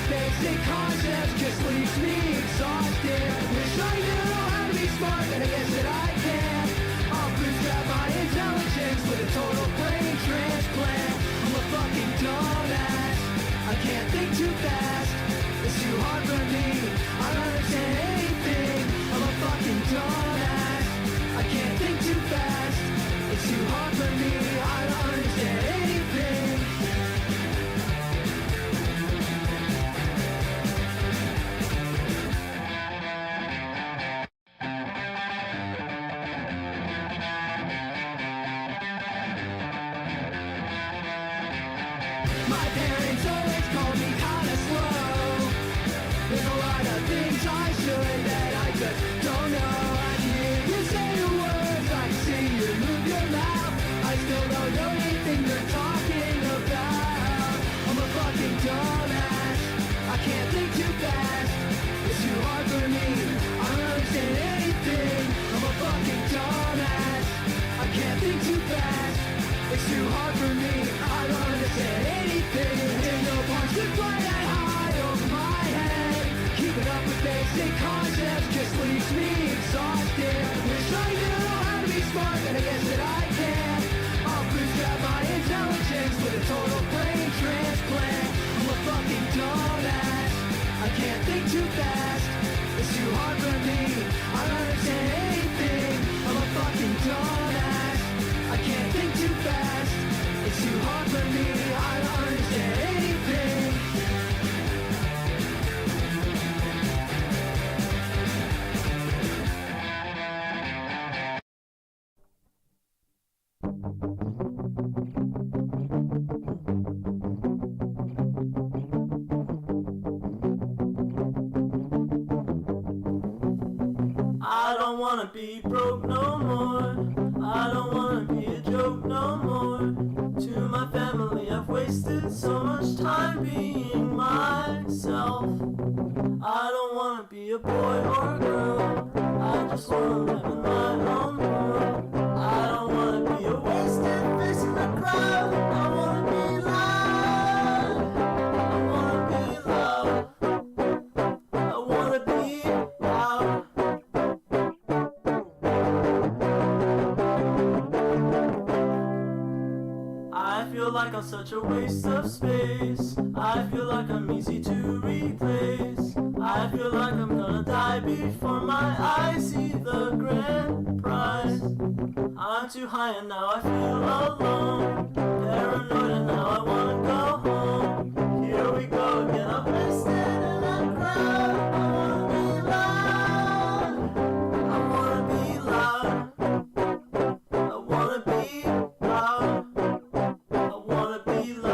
with basic concepts just leaves me exhausted. Wish I knew how to be smart, but I guess that I can't. I'll bootstrap my intelligence with a total brain transplant. I'm a fucking dumbass, I can't think too fast. It's too hard for me, I don't understand anything. I'm a fucking dumbass, I can't think too fast. It's too hard for me, I don't understand anything. My parents always called me kinda slow. There's a lot of things I should that I just don't know. I can hear you say the words, I can see you move your mouth. I still don't know anything you're talking about. I'm a fucking dumbass, I can't think too fast. It's too hard for me, I don't understand anything. I'm a fucking dumbass, I can't think too fast. It's too hard for me, I don't understand anything. There's no punch to fly that high over my head. Keeping up with basic concepts just leaves me exhausted. Wish I knew how to be smart, but I guess that I can't. I'll bootstrap my intelligence with a total brain transplant. I'm a fucking dumbass, I can't think too fast. It's too hard for me, I don't understand anything. I'm a fucking dumbass, I can't think too fast. It's too hard for me, I don't understand anything. I don't wanna be broke no more. I don't wanna be a joke no more. To my family I've wasted so much time being myself. I don't wanna be a boy or a girl, I just wanna live in my own world. I don't wanna be a wasted face in the crowd. I wanna be loud, I wanna be loud, I wanna be loud. I feel like I'm such a waste of space. I feel like I'm easy to replace. I feel like I'm gonna die before my eyes see the grand prize. I'm too high and now I feel alone. Paranoid and now I wanna go home. Here we go again, I'm wasted in a crowd. I wanna be loud, I wanna be loud, I wanna be loud, I wanna be loud.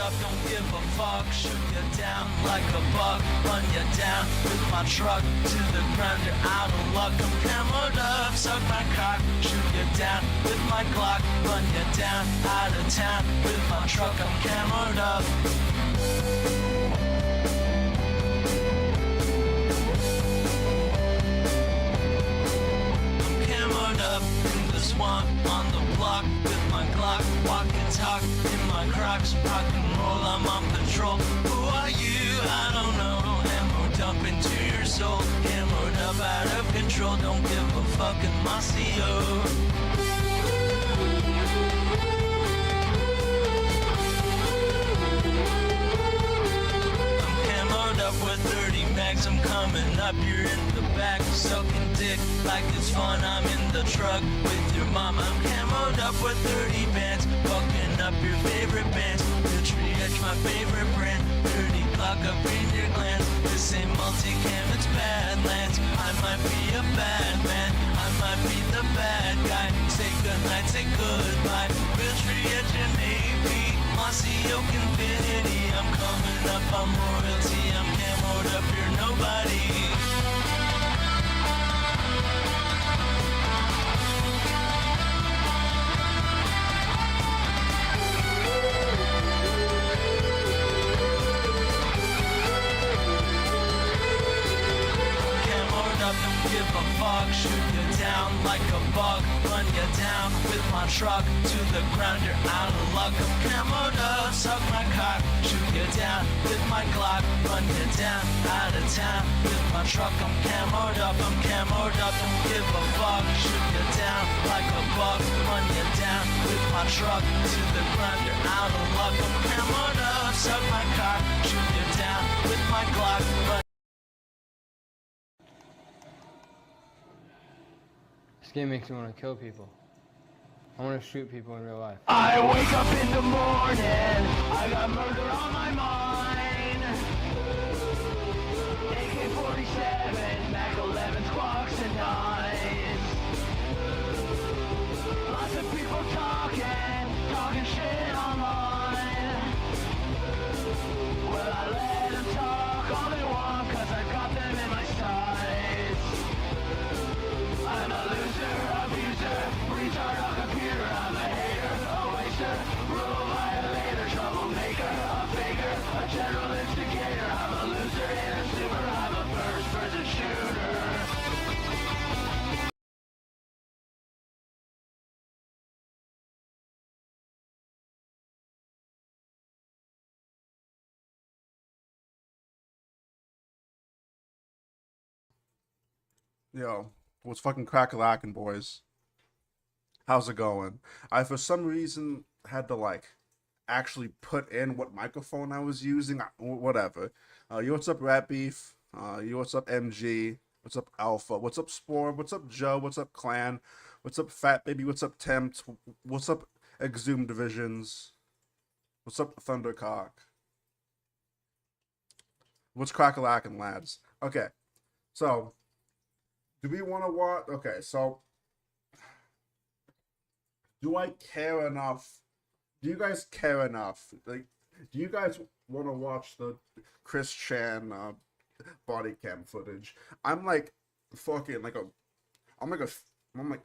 up, don't give a fuck. Shoot you down like a bug, run you down with my truck to the ground. You're out of luck. I'm camoed up, suck my cock. Shoot you down with my Glock, run you down out of town with my truck. I'm camoed up. Up in the swamp on the block with my Glock, walk and talk in my Crocs, rock and roll, I'm on patrol. Who are you? I don't know. Ammo dump into your soul, camoed up out of control, don't give a fuck in my CO. With 30 mags, I'm coming up, you're in the back, sucking dick like it's fun. I'm in the truck with your mom. I'm camoed up with 30 bands, fucking up your favorite bands. Hereditary, my favorite brand. 30 clock up in your glands. This ain't multicam, it's Badlands. I might be a bad man, I might be the bad guy. Say goodnight, say goodbye. Hereditary, Navy, Mossy Oak Infinity. I'm coming up, I'm royalty. I'm camoed up, you're nobody. Don't give a fuck, shoot you down like a bug, run you down with my truck to the ground. You're out of luck. I'm camoed up, suck my cock, shoot you down with my Glock, run you down out of town with my truck. I'm camoed up, I'm camoed up. Don't give a fuck, shoot you down like a bug, run you down with my truck to the ground. You're out of luck. I'm camoed up, suck my cock, shoot you down with my Glock, run. This game makes me want to kill people. I want to shoot people in real life. I wake up in the morning, I got murder on my mind. AK-47, Mac 11, squawks and dies. Lots of people talking shit online. Well, I let them talk all they want, cause I got them in my sights. I'm a loser, abuser, retard on computer. I'm a hater, a waster, rule violator, troublemaker, a faker, a general instigator. I'm a loser and a super, I'm a first-person shooter. Yo, what's fucking crack-a-lackin', boys? How's it going? I, for some reason, had to, like, actually put in what microphone I was using. Whatever. Yo, what's up, Rat Beef? Yo, what's up, MG? What's up, Alpha? What's up, Spore? What's up, Joe? What's up, Clan? What's up, Fat Baby? What's up, Tempt? What's up, Exhumed Divisions? What's up, Thundercock? What's crack-a-lackin', lads? Okay, so... do we want to watch? Okay, so do I care enough? Do you guys care enough? Like, do you guys want to watch the Chris Chan body cam footage? I'm like fucking like I'm like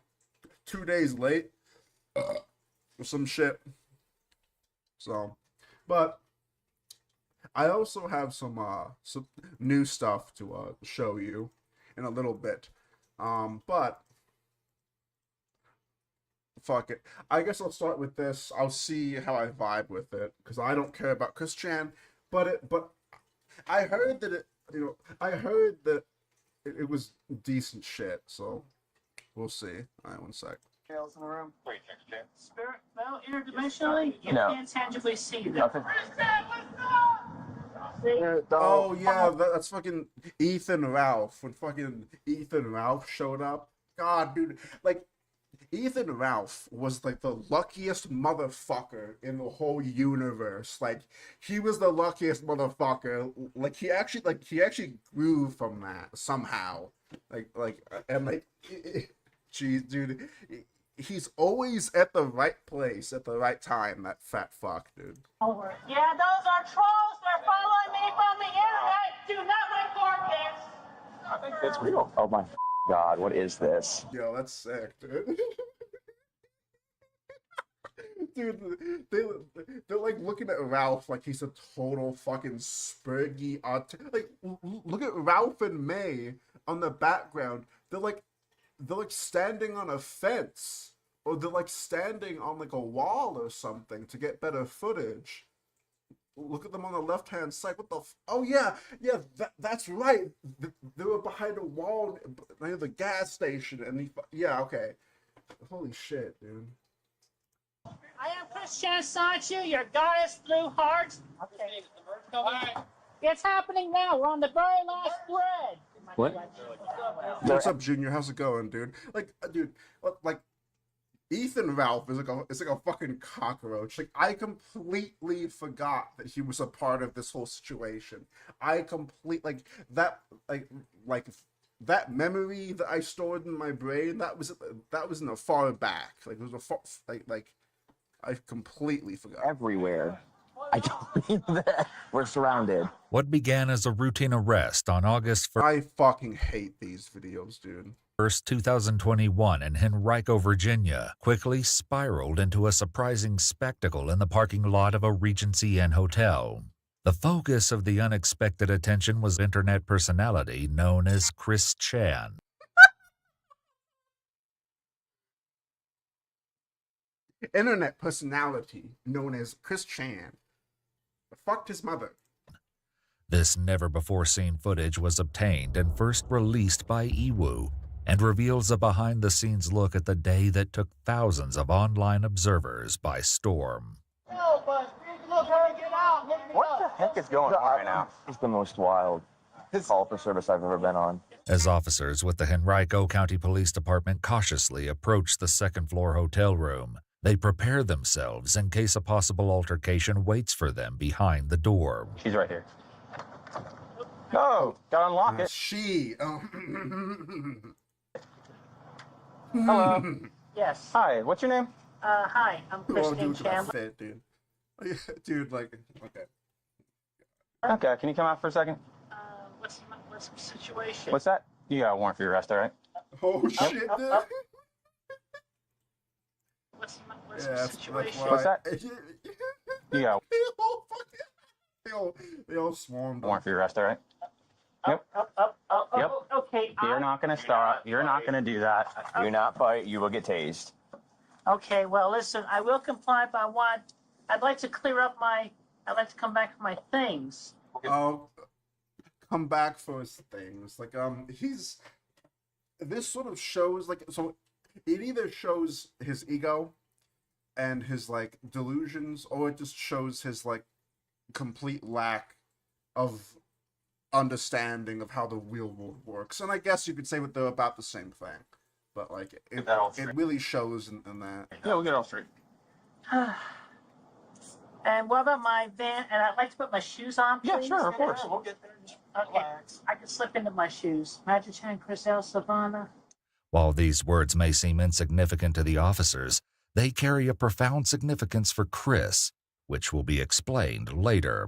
2 days late or some shit. So, but I also have some new stuff to show you in a little bit. But fuck it. I guess I'll start with this. I'll see how I vibe with it because I don't care about Chris Chan. But I heard that it was decent shit. So we'll see. All right, one sec. Chaos in the room. Wait, Chad. Spirit, well, interdimensionally, you can't tangibly see them. Nothing. Oh yeah, that's fucking Ethan Ralph. When fucking Ethan Ralph showed up, God, dude, like Ethan Ralph was like the luckiest motherfucker in the whole universe. Like he was the luckiest motherfucker. Like he actually grew from that somehow. Like, geez, dude, he's always at the right place at the right time. That fat fuck, dude. Yeah, those are trolls. They're following me from the internet. Do not report this. I think that's real. Oh my God, what is this? Yo, that's sick, dude. Dude, they're like looking at Ralph like he's a total fucking spurgy like look at Ralph and May on the background. They're like standing on a fence, or they're like standing on like a wall or something to get better footage. Look at them on the left hand side. What the oh yeah, that's right. They were behind a wall near the gas station, and yeah, okay. Holy shit, dude. I am Christian Sanchu, your goddess blue hearts. Okay. It's happening now. We're on the very last thread. What? What's up, Junior? How's it going, dude? Like, dude, like Ethan Ralph is like a fucking cockroach. Like, I completely forgot that he was a part of this whole situation. I that memory that I stored in my brain, that was in a far back. Like, it was a far, like I completely forgot. Everywhere. I don't believe that. We're surrounded. What began as a routine arrest on August 1st, I fucking hate these videos, dude. 2021 in Henrico, Virginia, quickly spiraled into a surprising spectacle in the parking lot of a Regency Inn hotel. The focus of the unexpected attention was internet personality known as Chris Chan. Internet personality known as Chris Chan fucked his mother. This never-before-seen footage was obtained and first released by Iwu, and reveals a behind-the-scenes look at the day that took thousands of online observers by storm. What the heck is going on right now? It's the most wild call for service I've ever been on. As officers with the Henrico County Police Department cautiously approach the second-floor hotel room, they prepare themselves in case a possible altercation waits for them behind the door. She's right here. No, gotta unlock it. Hello. Yes. Hi, what's your name? Hi, I'm Christian Dude, that Chan. fit, dude. Dude, like, okay. Okay, can you come out for a second? What's the situation? What's that? You got a warrant for your arrest, all right? Oh shit, dude. What's Yeah, the situation? What's that? You got they all swarmed. a warrant for your arrest, all right? Yep. Yep. Okay. You're not gonna stop. You're not gonna do that. You're not fight. You will get tased. Okay. Well, listen. I will comply, but I'd like to clear up I'd like to come back for my things. Oh, come back for his things. Like, this sort of shows, like, so it either shows his ego and his, like, delusions, or it just shows his, like, complete lack of understanding of how the real world works. And I guess you could say that they're about the same thing, but, like, it really shows in that. Yeah, we'll get all straight. And what about my van? And I'd like to put my shoes on, please. Yeah, sure, of course. We'll get there. Okay. I can slip into my shoes. Magic Chan, Chris L. Savannah. While these words may seem insignificant to the officers, they carry a profound significance for Chris, which will be explained later.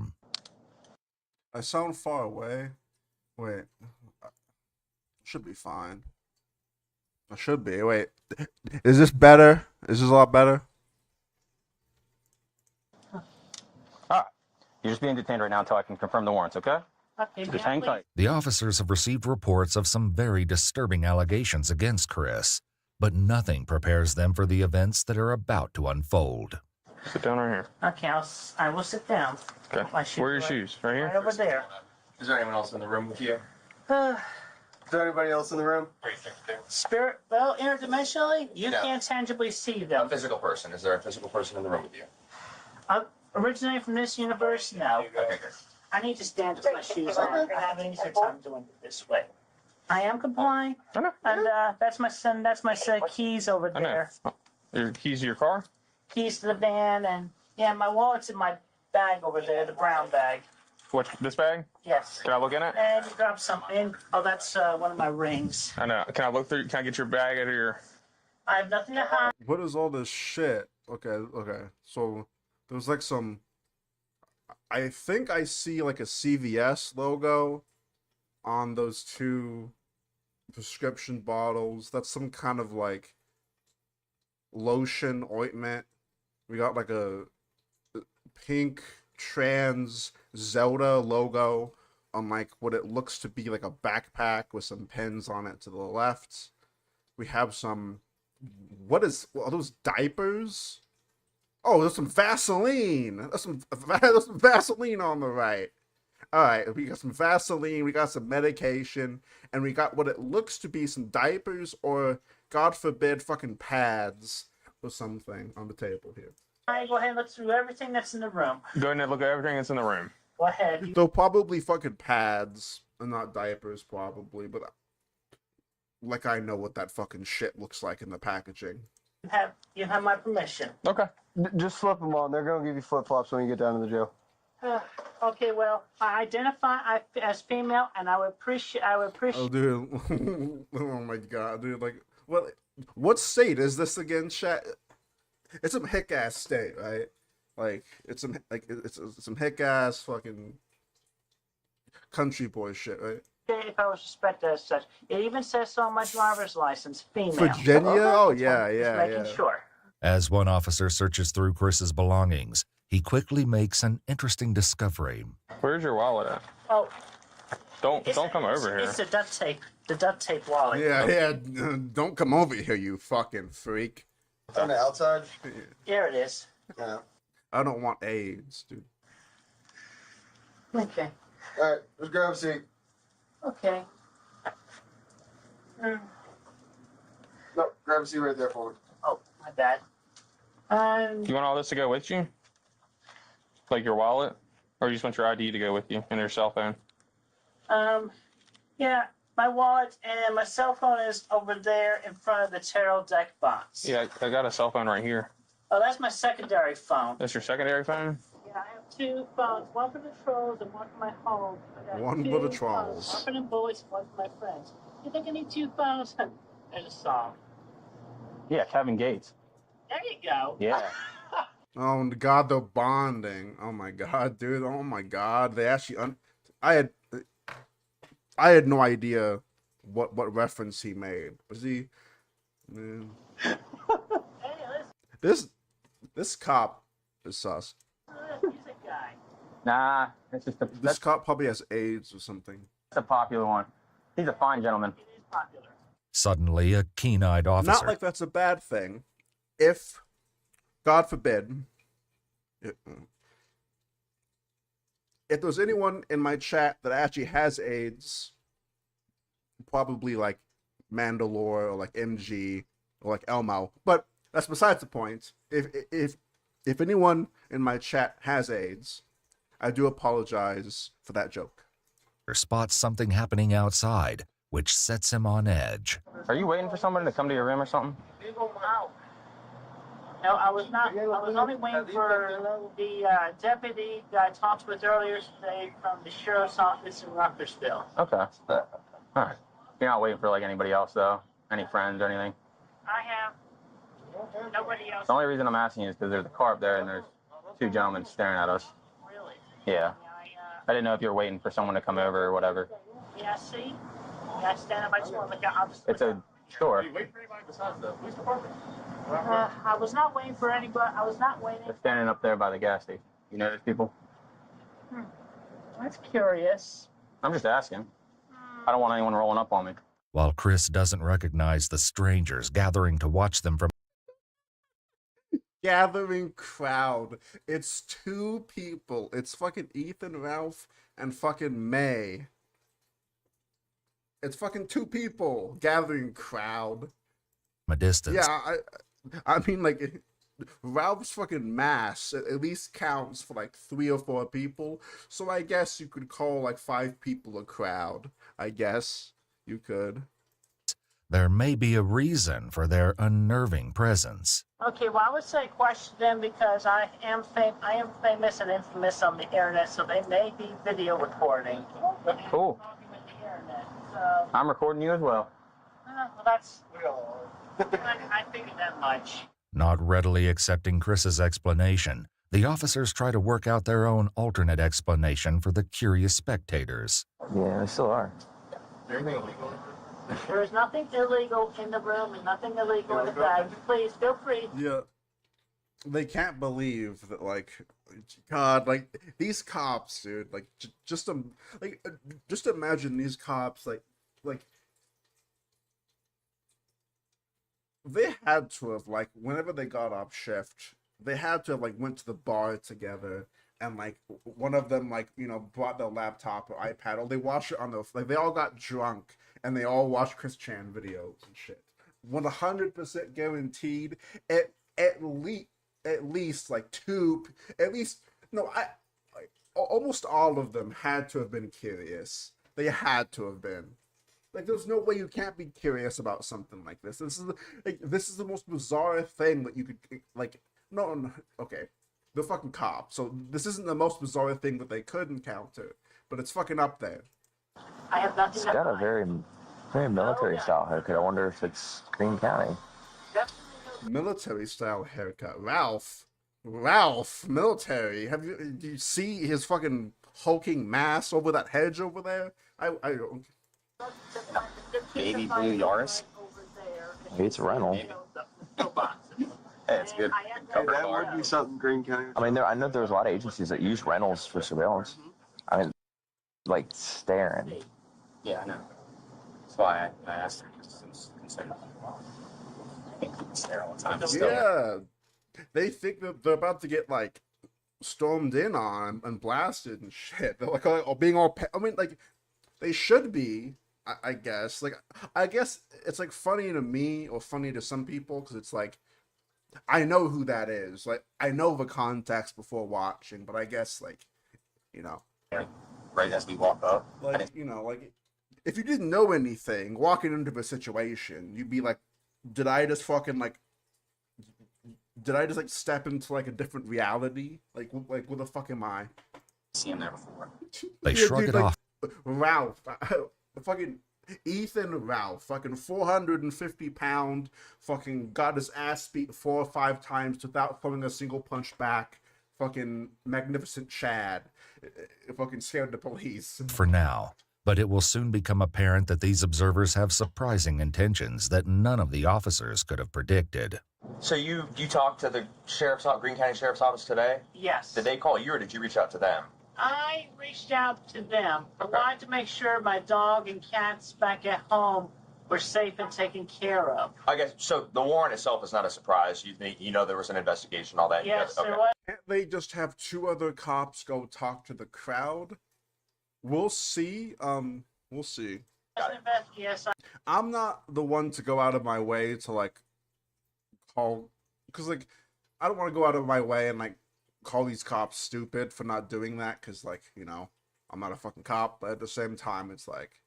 I sound far away. Wait. Should be fine. I should be. Wait. Is this better? Is this a lot better? You're just being detained right now until I can confirm the warrants, okay? Okay. Just hang tight. The officers have received reports of some very disturbing allegations against Chris, but nothing prepares them for the events that are about to unfold. Sit down right here. Okay. I will sit down. Okay. My shoes Where are your shoes? Right here? Right over there. Is there anyone else in the room with you? Uh, Is there anybody else in the room? Spirit. Well, interdimensionally, you No. can't tangibly see A them. physical person. Is there a physical person in the room with you? Originating from this universe, no. Okay, good. I need to stand with my shoes on. I have an easier time doing it this way. I am complying, I know. and that's my son. That's my set of keys over I know. there. Your keys to your car? Keys to the van, and yeah, my wallet's in my bag over there, the brown bag. What, this bag? Yes. Can I look in it? And you grab something. Oh, that's one of my rings. I know. Can I look through? Can I get your bag out of your? I have nothing to hide. What is all this shit? Okay. So there's like some. I think I see like a CVS logo on those two prescription bottles. That's some kind of like lotion ointment. We got like a pink trans Zelda logo on like what it looks to be like a backpack with some pins on it to the left. We have some, what are those diapers? Oh, there's some Vaseline. There's some Vaseline on the right. All right, we got some Vaseline, we got some medication, and we got what it looks to be some diapers or, God forbid, fucking pads or something on the table here. All right, go ahead and look through everything that's in the room. Go ahead and look at everything that's in the room. Go ahead. So probably fucking pads and not diapers, probably, but like I know what that fucking shit looks like in the packaging. You have my permission. Okay. Just slip them on. They're going to give you flip-flops when you get down to the jail. Okay, well, I identify as female, and I would appreciate. Oh, dude. Oh my god, dude. Like, what state is this again, chat? It's some hick ass state, right? Like, it's some hick ass fucking country boy shit, right? Okay, if I was suspected as such, it even says so on my driver's license, female. Virginia? Oh yeah, Just making sure. As one officer searches through Chris's belongings, he quickly makes an interesting discovery. Where's your wallet at? Oh, Don't come over here. It's the duct tape wallet. Yeah, don't come over here, you fucking freak. It's on the outside? There it is. Yeah. I don't want AIDS, dude. Okay. All right, just grab a seat. Okay. No, grab a seat right there for me. Oh, my bad. You want all this to go with you? Like your wallet? Or you just want your ID to go with you and your cell phone? Yeah, my wallet and my cell phone is over there in front of the tarot deck box. Yeah, I got a cell phone right here. Oh, that's my secondary phone. That's your secondary phone? Yeah, I have two phones, one for the trolls and one for my home. I got One two for the phones, trolls. one for the boys and one for my friends. You think I need two phones? There's a song. Yeah, Kevin Gates. There you go. Yeah. Oh god, they're bonding. Oh my god, dude. Oh my god. They actually I had no idea what reference he made. Was he man. Hey, listen, This cop is sus. he's a guy. Nah, it's just This cop probably has AIDS or something. a popular one. He's a fine gentleman. It is popular. Suddenly, a keen-eyed officer. Not like that's a bad thing. If, God forbid, if there's anyone in my chat that actually has AIDS, probably like Mandalore or like MG or like Elmo, but that's besides the point. If anyone in my chat has AIDS, I do apologize for that joke. spots something happening outside, which sets him on edge. Are you waiting for somebody to come to your room or something? Wow. No, I was not. I was only waiting for the deputy that I talked with earlier today from the sheriff's office in Ruckersville. Okay. All right. You're not waiting for like anybody else though? Any friends or anything? I have nobody else. The only reason I'm asking you is because there's a car up there and there's two gentlemen staring at us. Really? Yeah. I didn't know if you were waiting for someone to come over or whatever. Yeah, see? Yeah, stand up. I just want to look out. I'll just It's look a store. I was not waiting for anybody. I was not waiting. They're standing up there by the gas station. You know those people? That's curious. I'm just asking. I don't want anyone rolling up on me. While Chris doesn't recognize the strangers gathering to watch them from Gathering crowd. It's two people. It's fucking Ethan, Ralph, and fucking May. It's fucking two people. Gathering crowd. a distance. Yeah, I mean, like, Ralph's fucking mass at least counts for like 3 or 4 people. So I guess you could call like 5 people a crowd. I guess you could. There may be a reason for their unnerving presence. Okay, well, I would say question them because I am famous and infamous on the internet, so they may be video recording. Cool. Talking with the internet, so, I'm recording you as well. well, that's I figured that much. Not readily accepting Chris's explanation, the officers try to work out their own alternate explanation for the curious spectators. Yeah, they still are. There is nothing illegal in the room and nothing illegal in the bag. Please feel free. Yeah. They can't believe that, like, God, like, these cops, dude, like, just imagine these cops, like, they had to have, like, whenever they got off shift, they had to have, like, went to the bar together, and, like, one of them, like, you know, brought their laptop or iPad, or they watched it on their, like, they all got drunk, and they all watched Chris Chan videos and shit. 100% guaranteed, at least like two, almost all of them had to have been curious. They had to have been. Like, there's no way you can't be curious about something like this. This is the most bizarre thing that you could, like, no, okay, they're fucking cops, so this isn't the most bizarre thing that they could encounter, but it's fucking up there. I have nothing. It's got a very military style haircut. I wonder if it's Green County. Military style haircut. Ralph, military. Do you see his fucking hulking mass over that hedge over there? I don't. Baby blue Yaris. Maybe it's a rental. Hey, it's good. That would be something Green County. I mean, I know there's a lot of agencies that use rentals for surveillance. I mean, like staring. Yeah, I know. That's why I asked her because it's considered. Stare all the time. Yeah, they think that they're about to get, like, stormed in on and blasted and shit. They're like, being all. I mean, like, they should be. I guess. Like, I guess it's like funny to me or funny to some people because it's like, I know who that is. Like, I know the context before watching, but I guess, like, you know, Right as we walk up. like, you know, like, if you didn't know anything walking into the situation, you'd be like, did I just like step into like a different reality? Like what the fuck am I? Seen him there before. They shrug dude, it like, off. Ralph, fucking Ethan Ralph, fucking 450-pound, fucking got his ass beat 4 or 5 times without throwing a single punch back. Fucking magnificent Chad, fucking scared the police. For now, but it will soon become apparent that these observers have surprising intentions that none of the officers could have predicted. So you talked to the Green County Sheriff's Office today? Yes. Did they call you or did you reach out to them? I reached out to them. I Okay. wanted to make sure my dog and cats back at home were safe and taken care of. I guess, so the warrant itself is not a surprise. You know there was an investigation, all that. Yes, Okay. there was. Can't they just have 2 other cops go talk to the crowd? We'll see. We'll see. Yes, I'm not the one to go out of my way to, like, call, because, like, I don't want to go out of my way and, like, call these cops stupid for not doing that, because, like, you know, I'm not a fucking cop, but at the same time, it's like,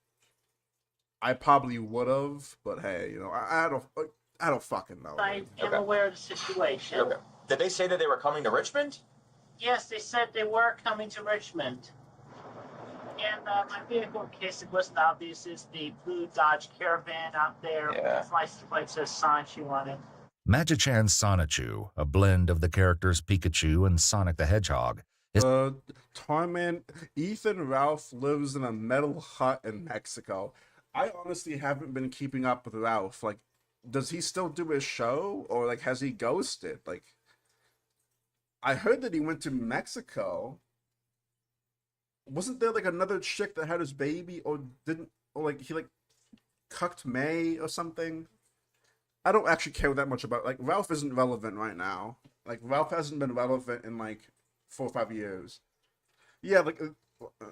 I probably would have, but hey, you know, I don't fucking know. I am Okay. aware of the situation. Okay. Did they say that they were coming to Richmond? Yes, they said they were coming to Richmond. And my vehicle, in case it wasn't obvious, is the blue Dodge Caravan out there. Yeah. Its license plate says Sanchu on it. Magichan Sonichu, a blend of the characters Pikachu and Sonic the Hedgehog, is TARMAN, Ethan Ralph lives in a metal hut in Mexico. I honestly haven't been keeping up with Ralph. Like, does he still do his show, or like has he ghosted? Like, I heard that he went to Mexico. Wasn't there like another chick that had his baby, or didn't, or like he like cucked May or something? I don't actually care that much about, like, Ralph isn't relevant right now. Like, Ralph hasn't been relevant in like 4 or 5 years. Yeah, like,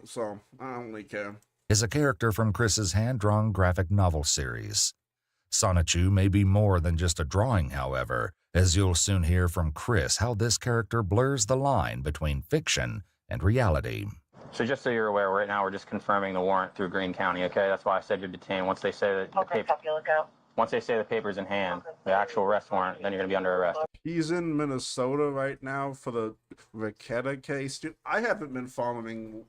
so I don't really care. a character from Chris's hand-drawn graphic novel series. Sonichu may be more than just a drawing, however, as you'll soon hear from Chris how this character blurs the line between fiction and reality. So just so you're aware, right now we're just confirming the warrant through Greene County, okay? That's why I said you're detained. Once they say that Okay, copy, look out. once they say the paper's in hand, the actual arrest warrant, then you're going to be under arrest. He's in Minnesota right now for the Raketa case. Dude, I haven't been following.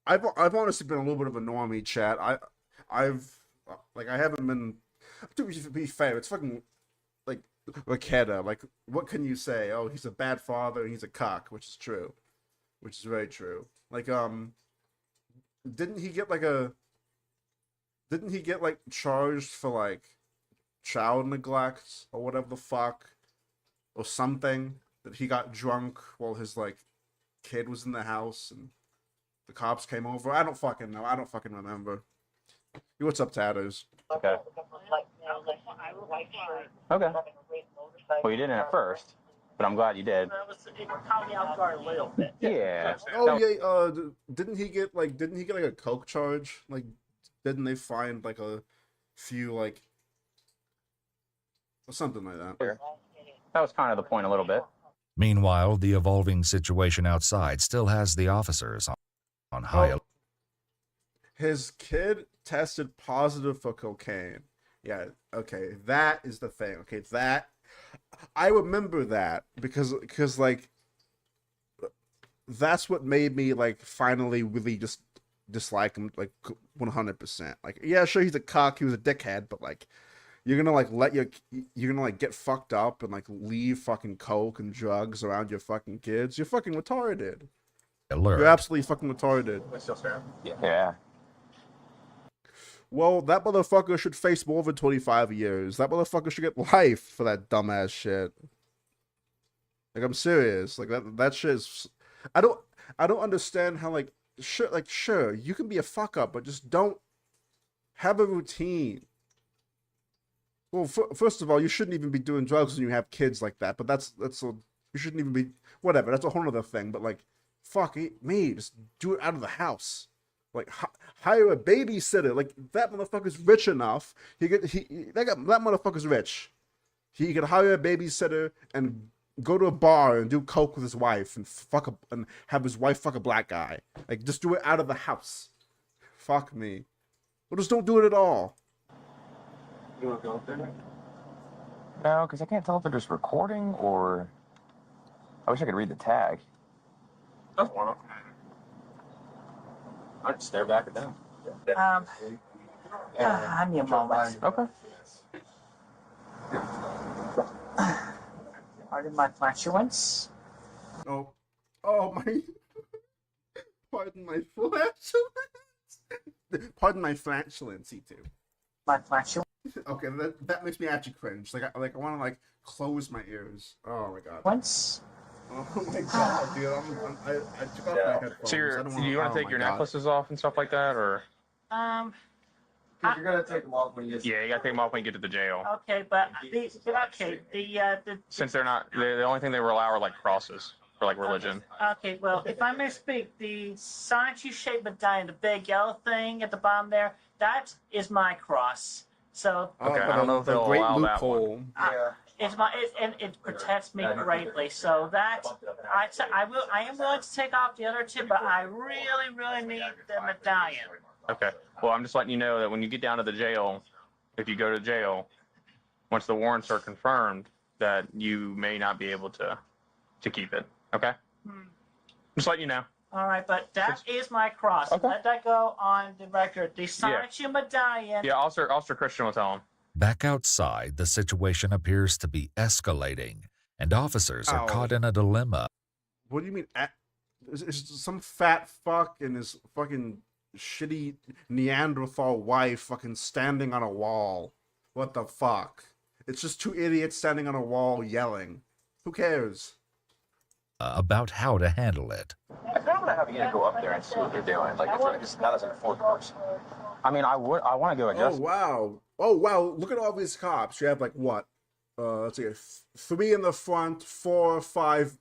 I've honestly been a little bit of a normie, chat. I haven't been To be fair, it's fucking like Raketa. Like, what can you say? Oh, he's a bad father and he's a cock, which is true, which is very true. Like, didn't he get like charged for like child neglect or whatever the fuck or something? That he got drunk while his like kid was in the house and the cops came over. I don't fucking know. I don't fucking remember. What's up, Tatters? Okay. Okay. Well, you didn't at first, but I'm glad you did. It caught me off guard a little bit. Yeah. Oh yeah. Didn't he get like a coke charge? Like, didn't they find like a few like or something like that? That was kind of the point a little bit. Meanwhile, the evolving situation outside still has the officers on high alert. His kid tested positive for cocaine. Yeah, okay, that is the thing. Okay, that I remember that because like that's what made me like finally really just dislike him like 100%. Like, yeah, sure, he's a cock, he was a dickhead, but like you're gonna like get fucked up and like leave fucking coke and drugs around your fucking kids. You're fucking retarded. Alert. You're absolutely fucking retarded. Yeah. Well, that motherfucker should face more than 25 years. That motherfucker should get life for that dumbass shit. Like, I'm serious. Like that shit is. I don't understand how sure you can be a fuck up, but just don't have a routine. Well, first of all, you shouldn't even be doing drugs when you have kids like that. But you shouldn't even be whatever. That's a whole other thing. But like, fuck me, just do it out of the house. Like, hire a babysitter. Like, that motherfucker's rich enough. That motherfucker's rich. He could hire a babysitter and go to a bar and do coke with his wife and have his wife fuck a black guy. Like, just do it out of the house. Fuck me. Or just don't do it at all. You want to go up there? No, because I can't tell if they're just recording or. I wish I could read the tag. That's one. I'd stare back at them. I need a moment. Okay. Pardon my flatulence. Oh my. Pardon my flatulence. Pardon my flatulence, too. My flatulence. Okay, that makes me actually cringe. Like I want to like close my ears. Oh my god. Once. Oh my god, dude! I took off my headphones. So you want to take your necklaces off and stuff like that, or? You're gonna take them off when you get. Yeah, you gotta take them off when you get to the jail. Okay, but Since the only thing they were allowed are like crosses for like religion. Okay, well, if I may speak, the statue-shaped medallion, the big yellow thing at the bottom there, that is my cross. So. Okay, I don't know if they'll allow that one. It protects me greatly. So that I am willing to take off the other two, but I really need the medallion. Okay. Well, I'm just letting you know that when you get down to the jail, if you go to jail, once the warrants are confirmed, that you may not be able to keep it. Okay. Just letting you know. All right, but that is my cross. Okay. Let that go on the record. The statue medallion. Yeah, Officer Christian will tell him. Back outside, the situation appears to be escalating, and officers are caught in a dilemma. What do you mean? Is some fat fuck and his fucking shitty Neanderthal wife fucking standing on a wall? What the fuck? It's just two idiots standing on a wall yelling. Who cares? About how to handle it. I kind of want to have you go up there and see what they're doing. Like, just not as an enforced person. I mean, I want to go adjust. Oh wow! Look at all these cops. You have like what? Let's see, 3 in the front, 4 or 5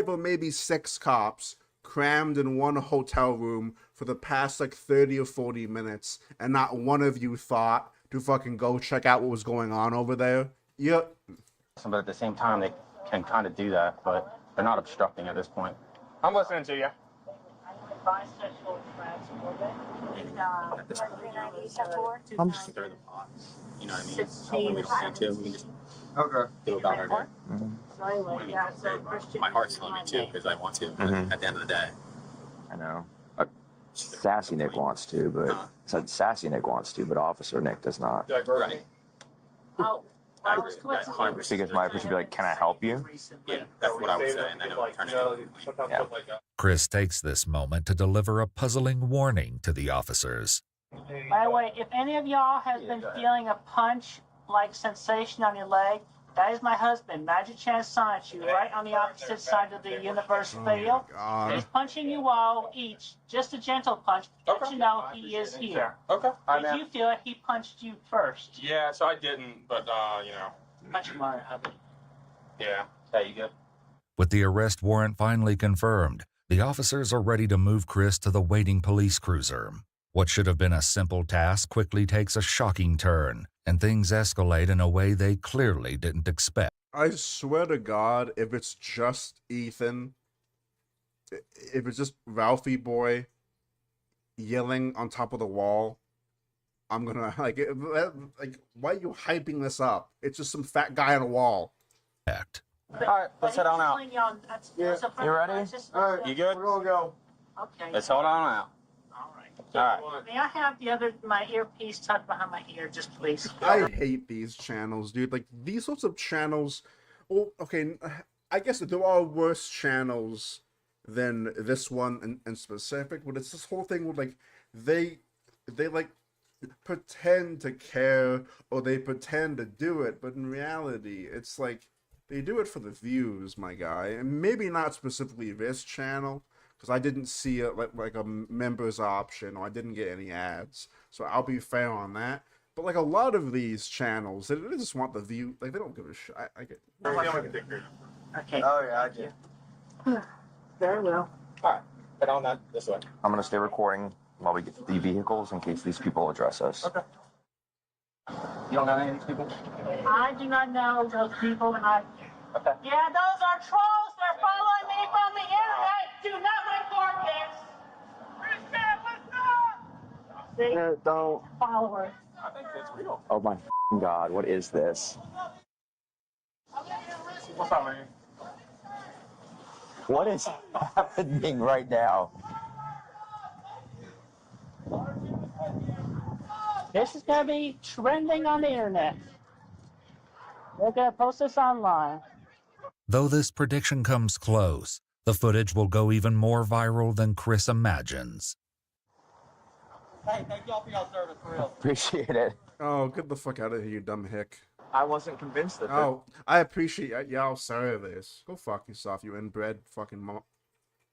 or maybe 6 cops crammed in one hotel room for the past like 30 or 40 minutes, and not one of you thought to fucking go check out what was going on over there. Yep. But at the same time, they can kind of do that, but they're not obstructing at this point. I'm listening to you. Bisexual transport. I'm just through the pots. You know what I mean? When we just need to, we can just go about our day. My heart's telling me to because I want to. But at the end of the day, I know. Sassy Nick wants to, but said Sassy Nick wants to, but Officer Nick does not. Right. Oh, I was Because my approach would be like, "Can I help you?" Yeah, that's what I was saying. I know. Turn it Yeah. Chris takes this moment to deliver a puzzling warning to the officers. By the way, if any of y'all has been feeling a punch-like sensation on your leg, that is my husband, Magic Chance Sonichu, right on the opposite side of the universe field. He's punching you all each, just a gentle punch, but you know he is here. Okay. Did you feel it? He punched you first. Yeah, so I didn't, but you know. Punch him on, hubby. Yeah. Hey, you good? With the arrest warrant finally confirmed, the officers are ready to move Chris to the waiting police cruiser. What should have been a simple task quickly takes a shocking turn, and things escalate in a way they clearly didn't expect. I swear to God, if it's just Ethan, if it's just Ralphie boy yelling on top of the wall, I'm gonna like, why are you hyping this up? It's just some fat guy on a wall. All right, let's head on out. You ready? All right, You good? We're gonna go. Okay. Let's hold on out. All right. All right. May I have my earpiece tucked behind my ear, just please? I hate these channels, dude. Like, these sorts of channels. Well, okay, I guess there are worse channels than this one in specific, but it's this whole thing with, like, they like pretend to care or they pretend to do it, but in reality, it's like they do it for the views, my guy. And maybe not specifically this channel, because I didn't see it like a members option, or I didn't get any ads, so I'll be fair on that. But like a lot of these channels, they just want the view. Like, they don't give a shit. I get. Okay. Oh yeah, I did. Very well. All right. Head on that this way. I'm gonna stay recording while we get to the vehicles in case these people address us. Okay. You don't know any of these people? I do not know those people, and I. Okay. Yeah, those are trolls. They're following me from the internet. Do not report this. See? Don't. Followers. I think it's real. Oh my God! What is this? What's up, man? What is happening right now? This is going to be trending on the internet. They're going to post this online. Though this prediction comes close, the footage will go even more viral than Chris imagines. Hey, thank y'all for y'all service, for real. Appreciate it. Oh, get the fuck out of here, you dumb hick. I wasn't convinced that. Oh, I appreciate y'all service. Go fuck yourself, you inbred fucking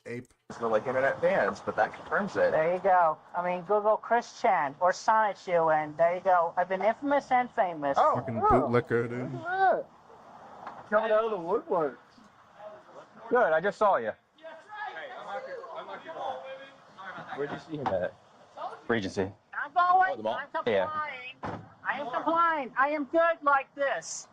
ape. They're like internet fans, but that confirms it. There you go. I mean, Google Chris Chan or Sonichu, and there you go. I've been infamous and famous. Oh, Fucking bootlicker, dude. coming out of the woodwork. Good. I just saw you. Where'd you see him at? Regency. I'm going. Oh, the mall? I'm complying. Yeah. I am complying. I am good like this.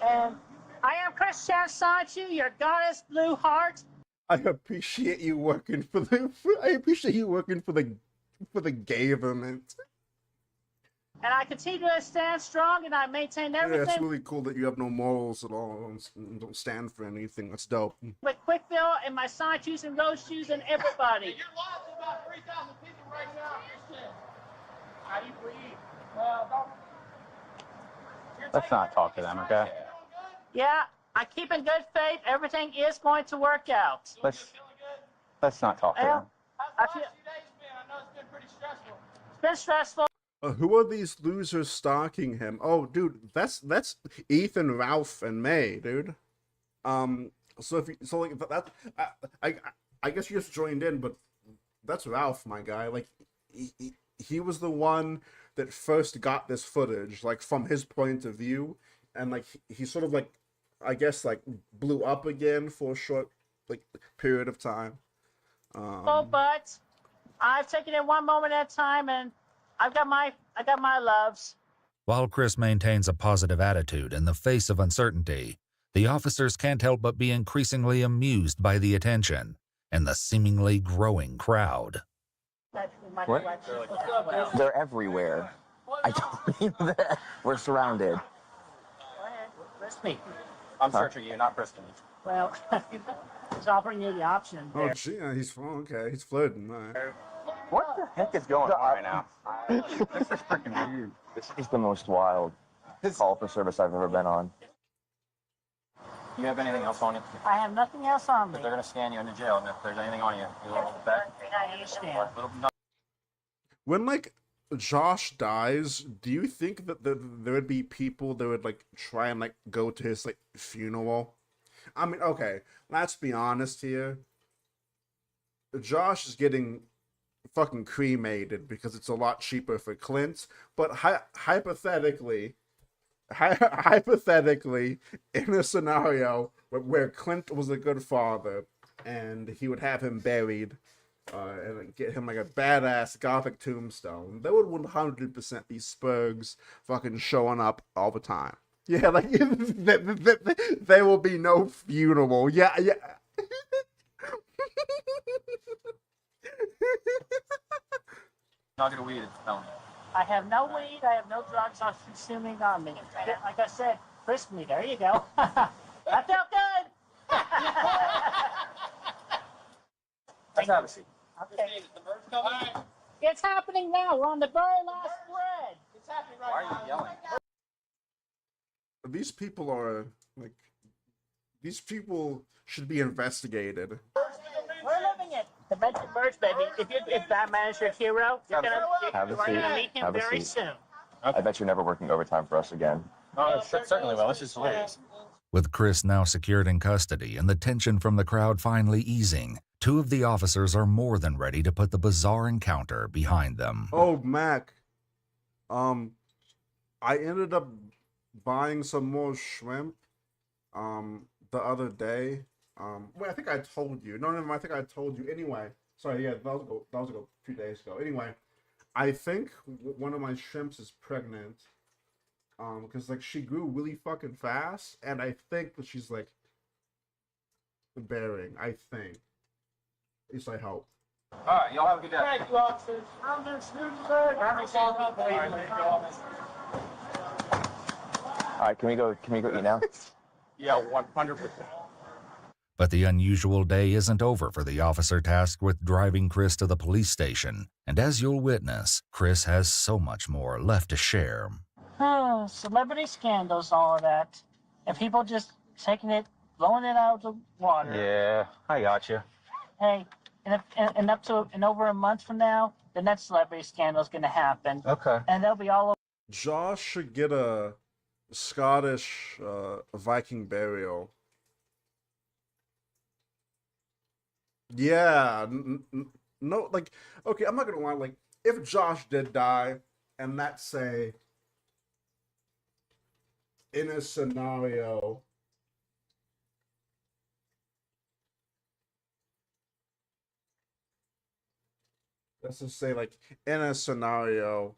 And I am Chris Chan Sonichu, your goddess blue heart. I appreciate you working for the. I appreciate you working for the government. And I continue to stand strong, and I maintain Yeah, everything it's really cool that you have no morals at all and don't stand for anything. That's dope. with Quickville and my Sonichus and Rose Shoes and everybody. You're lost to about 3,000 people right now. How do you breathe? Well, don't. Let's not talk to them, okay? Yeah, I keep in good faith. Everything is going to work out. Let's not talk to them. Well, How's the last few days been? I know it's been pretty stressful. it's been stressful. Who are these losers stalking him? Oh, dude, that's Ethan, Ralph, and May, dude. So like that, I guess you just joined in, but that's Ralph, my guy. Like, he was the one that first got this footage, like from his point of view, and like he sort of like, I guess, like blew up again for a short like period of time. But I've taken it one moment at a time, and I got my loves. While Chris maintains a positive attitude in the face of uncertainty, the officers can't help but be increasingly amused by the attention and the seemingly growing crowd. What? They're everywhere. I don't mean that. We're surrounded. Go ahead, list me. I'm searching you, not Kristen. Well, He's offering you the option Oh, there. gee, he's okay. He's flirting. All right. What the heck is going on right now? This is freaking weird. This is the most wild call for service I've ever been on. You have anything else on you? I have nothing else on me. They're going to scan you into jail, and if there's anything on you, you'll hold back. I understand. When like Josh dies, do you think that there would be people that would like try and like go to his like funeral? I mean, okay, let's be honest here. Josh is getting fucking cremated because it's a lot cheaper for Clint, but hypothetically, in a scenario where Clint was a good father and he would have him buried and get him like a badass gothic tombstone, there would 100% be Spurgs fucking showing up all the time. Yeah, like there will be no funeral. Yeah. Not going to weed, it's felony. I have no weed. I have no drugs I'm consuming on me. Like I said, frisk me. There you go. That felt good. Let's have a seat. Okay. It's happening now. We're on the very last thread. It's happening Why right are you yelling? These people are like, these people should be investigated. We're living it. The Venture Merge, baby. If Batman is your hero, you're gonna meet him very soon. I bet you're never working overtime for us again. Oh, certainly will. This is hilarious. With Chris now secured in custody and the tension from the crowd finally easing, two of the officers are more than ready to put the bizarre encounter behind them. Oh, Mac. I ended up buying some more shrimp the other day. Wait, I think I told you. No, I think I told you. Anyway, sorry, yeah, that was a few days ago. Anyway, I think one of my shrimps is pregnant. Because like she grew really fucking fast, and I think that she's like bearing. I think. At least I hope. All right, y'all have a good day. Thank you, officers. I'm the student, sir. All right, can we go eat now? Yeah, 100%. But the unusual day isn't over for the officer tasked with driving Chris to the police station. And as you'll witness, Chris has so much more left to share. Oh, celebrity scandals, all of that. And people just taking it, blowing it out of the water. Yeah, I got you. Hey, and over a month from now, the next celebrity scandal is going to happen. Okay. And they'll be all over. Josh should get a Scottish Viking burial. Yeah, no, like, okay, I'm not gonna lie, like, if Josh did die, and let's say, in a scenario, let's just say, like, in a scenario,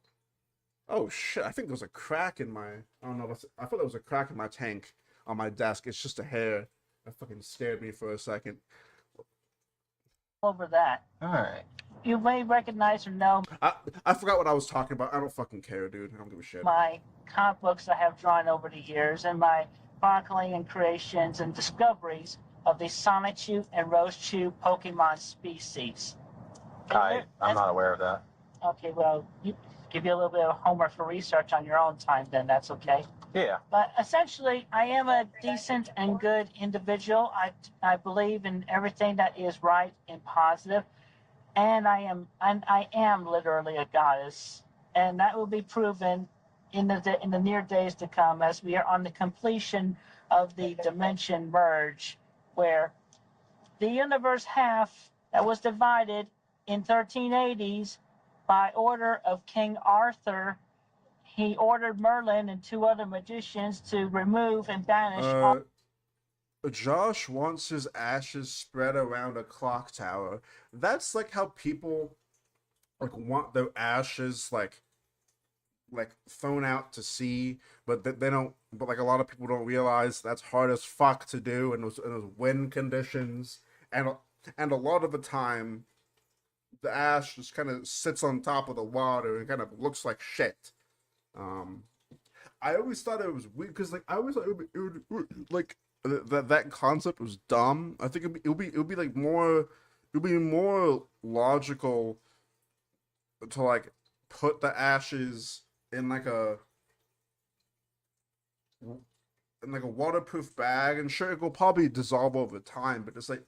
oh shit, I think there was a crack in my, I don't know, I thought there was a crack in my tank on my desk. It's just a hair. That fucking scared me for a second. Over that. All right. You may recognize or know I forgot what I was talking about. I don't fucking care, dude. I don't give a shit. my comic books I have drawn over the years and my chronicling and creations and discoveries of the Sonichu and Rosechu Pokemon species. I'm not aware of that. Okay, well, give you a little bit of homework for research on your own time, then that's okay. Yeah. But essentially, I am a decent and good individual. I believe in everything that is right and positive, and I am literally a goddess, and that will be proven in the near days to come as we are on the completion of the dimension merge, where the universe half that was divided in 1380s by order of King Arthur. He ordered Merlin and two other magicians to remove and banish all. Josh wants his ashes spread around a clock tower. That's like how people like want their ashes like thrown out to sea, but they don't. But like a lot of people don't realize that's hard as fuck to do, and those wind conditions, and a lot of the time, the ash just kind of sits on top of the water and kind of looks like shit. I always thought it was weird because like I always thought it would like that concept was dumb. I think it'll be like more, it'll be more logical to like put the ashes in like a waterproof bag, and sure, it'll probably dissolve over time, but just like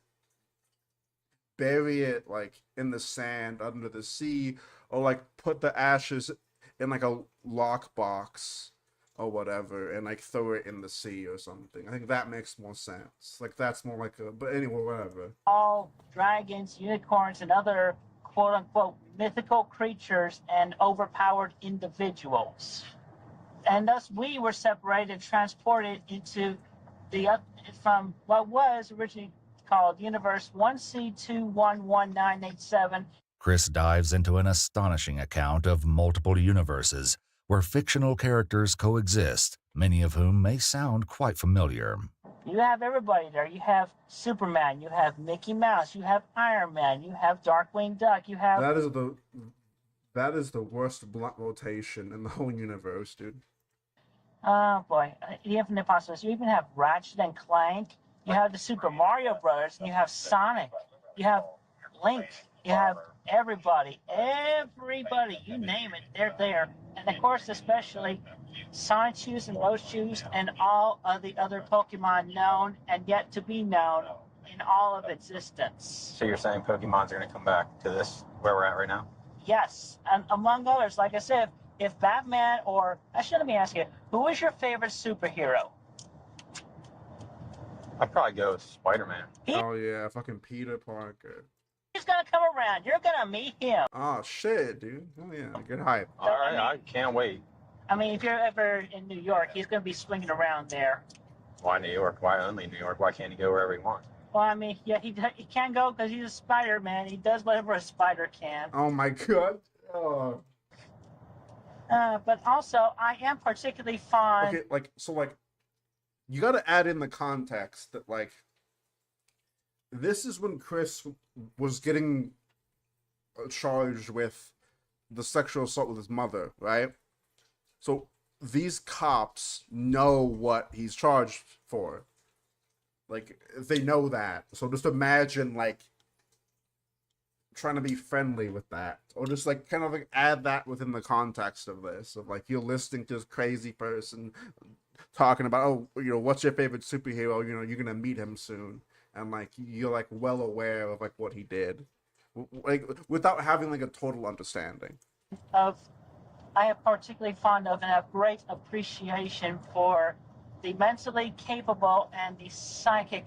bury it like in the sand under the sea, or like put the ashes in like a lockbox or whatever, and like throw it in the sea or something. I think that makes more sense. Like that's more like a, but anyway, whatever. All dragons, unicorns, and other quote-unquote mythical creatures and overpowered individuals. And thus we were separated and transported into from what was originally called Universe 1C211987. Chris dives into an astonishing account of multiple universes where fictional characters coexist, many of whom may sound quite familiar. You have everybody there. You have Superman, you have Mickey Mouse, you have Iron Man, you have Darkwing Duck, you have... That is the worst blunt rotation in the whole universe, dude. Oh boy, the infinite possibilities. You even have Ratchet and Clank, you have the Super Mario Brothers, and you have Sonic, you have Link, you have everybody, you name it, they're there. And of course, especially Sonic and Rosechus and all of the other Pokemon known and yet to be known in all of existence. So you're saying Pokemon's are going to come back to this, where we're at right now? Yes, and among others, like I said, if Batman or... Actually, let me ask you, who is your favorite superhero? I'd probably go with Spider-Man. Oh yeah, fucking Peter Parker. He's gonna come around. You're gonna meet him. Oh shit, dude. Oh yeah, good hype. All right, I can't wait. I mean, if you're ever in New York, he's gonna be swinging around there. Why New York? Why only New York? Why can't he go wherever he wants? Well, I mean, yeah, he can't go because he's a Spider-Man. He does whatever a spider can. Oh my god. Oh. But also, I am particularly fond... Okay, like, you gotta add in the context that, like, this is when Chris was getting charged with the sexual assault with his mother, right? So these cops know what he's charged for. Like, they know that. So just imagine, like, trying to be friendly with that, or just like kind of like add that within the context of this, of like you're listening to this crazy person talking about, oh, you know, what's your favorite superhero, you know, you're gonna meet him soon, and like you're like well aware of like what he did, like without having like a total understanding of... I am particularly fond of and have great appreciation for the mentally capable and the psychic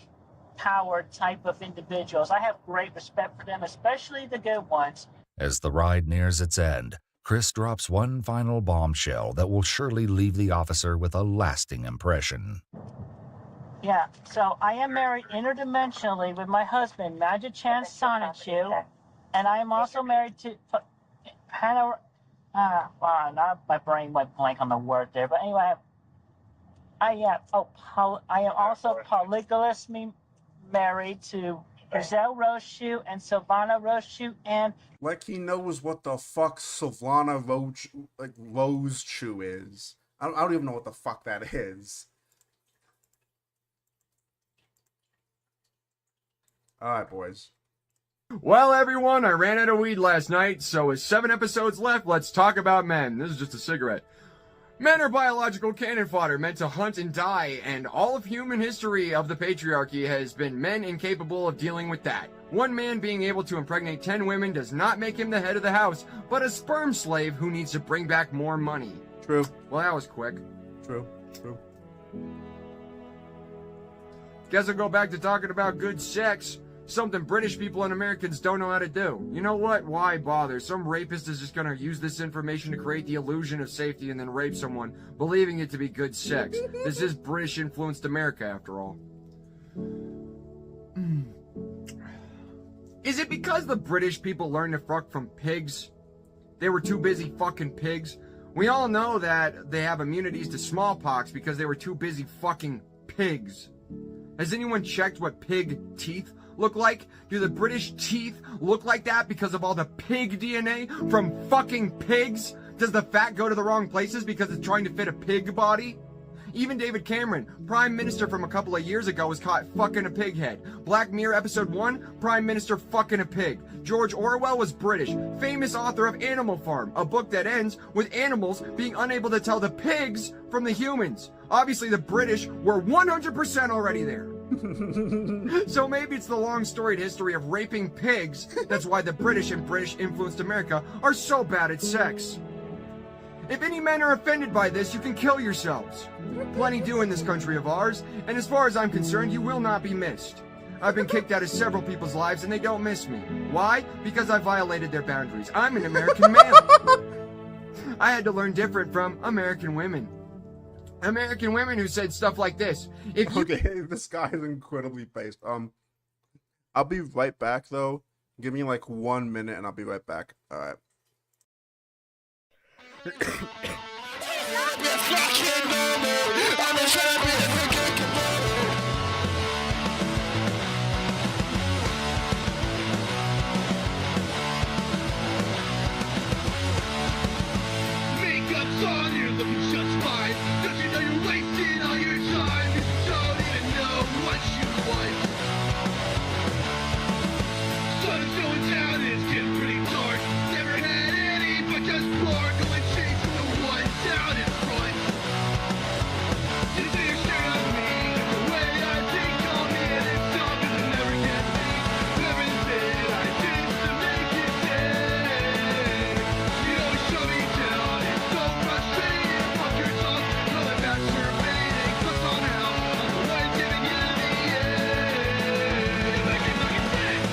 powered type of individuals. I have great respect for them, especially the good ones. As the ride nears its end, Chris drops one final bombshell that will surely leave the officer with a lasting impression. Yeah, so I am married interdimensionally with my husband, Magic-chan Sonichu, and I am also married to Hannah... wow, now my brain went blank on the word there, but anyway, I am also polygamously married to Giselle Rochew and Sylvana Rochew, and... Like he knows what the fuck Sylvana Rochew is. I don't even know what the fuck that is. Alright, boys. Well, everyone, I ran out of weed last night, so with 7 episodes left, let's talk about men. This is just a cigarette. Men are biological cannon fodder meant to hunt and die, and all of human history of the patriarchy has been men incapable of dealing with that. One man being able to impregnate 10 women does not make him the head of the house, but a sperm slave who needs to bring back more money. True. Well, that was quick. True. Guess I'll go back to talking about good sex. Something British people and Americans don't know how to do. You know what? Why bother? Some rapist is just gonna use this information to create the illusion of safety and then rape someone, believing it to be good sex. This is British-influenced America, after all. Is it because the British people learned to fuck from pigs? They were too busy fucking pigs? We all know that they have immunities to smallpox because they were too busy fucking pigs. Has anyone checked what pig teeth look like? Do the British teeth look like that because of all the pig DNA from fucking pigs? Does the fat go to the wrong places because it's trying to fit a pig body? Even David Cameron, Prime Minister from a couple of years ago, was caught fucking a pig head. Black Mirror Episode 1, Prime Minister fucking a pig. George Orwell was British, famous author of Animal Farm, a book that ends with animals being unable to tell the pigs from the humans. Obviously, the British were 100% already there. So maybe it's the long storied history of raping pigs that's why the British and British influenced America are so bad at sex. If any men are offended by this, you can kill yourselves. Plenty do in this country of ours, and as far as I'm concerned, you will not be missed. I've been kicked out of several people's lives and they don't miss me. Why? Because I violated their boundaries. I'm an American male. I had to learn different from American women. American women who said stuff like this. If you... Okay, this guy is incredibly based. I'll be right back though. Give me like 1 minute and I'll be right back. Alright. Makeup's on, you're looking just fine. Don't you know you're wasting all your time? You don't even know what you want. Sun is going down, it's getting pretty dark. Never had any, but just poor. Going change from the one down in front. You think you're staring at me the way I think on me, and it's something that never gets me. Everything I did to make it dead. You always shut me down. It's so frustrating. Fuck your talk, call it masturbating. Click on out. I'm the one giving you the end. Make it fucking dead.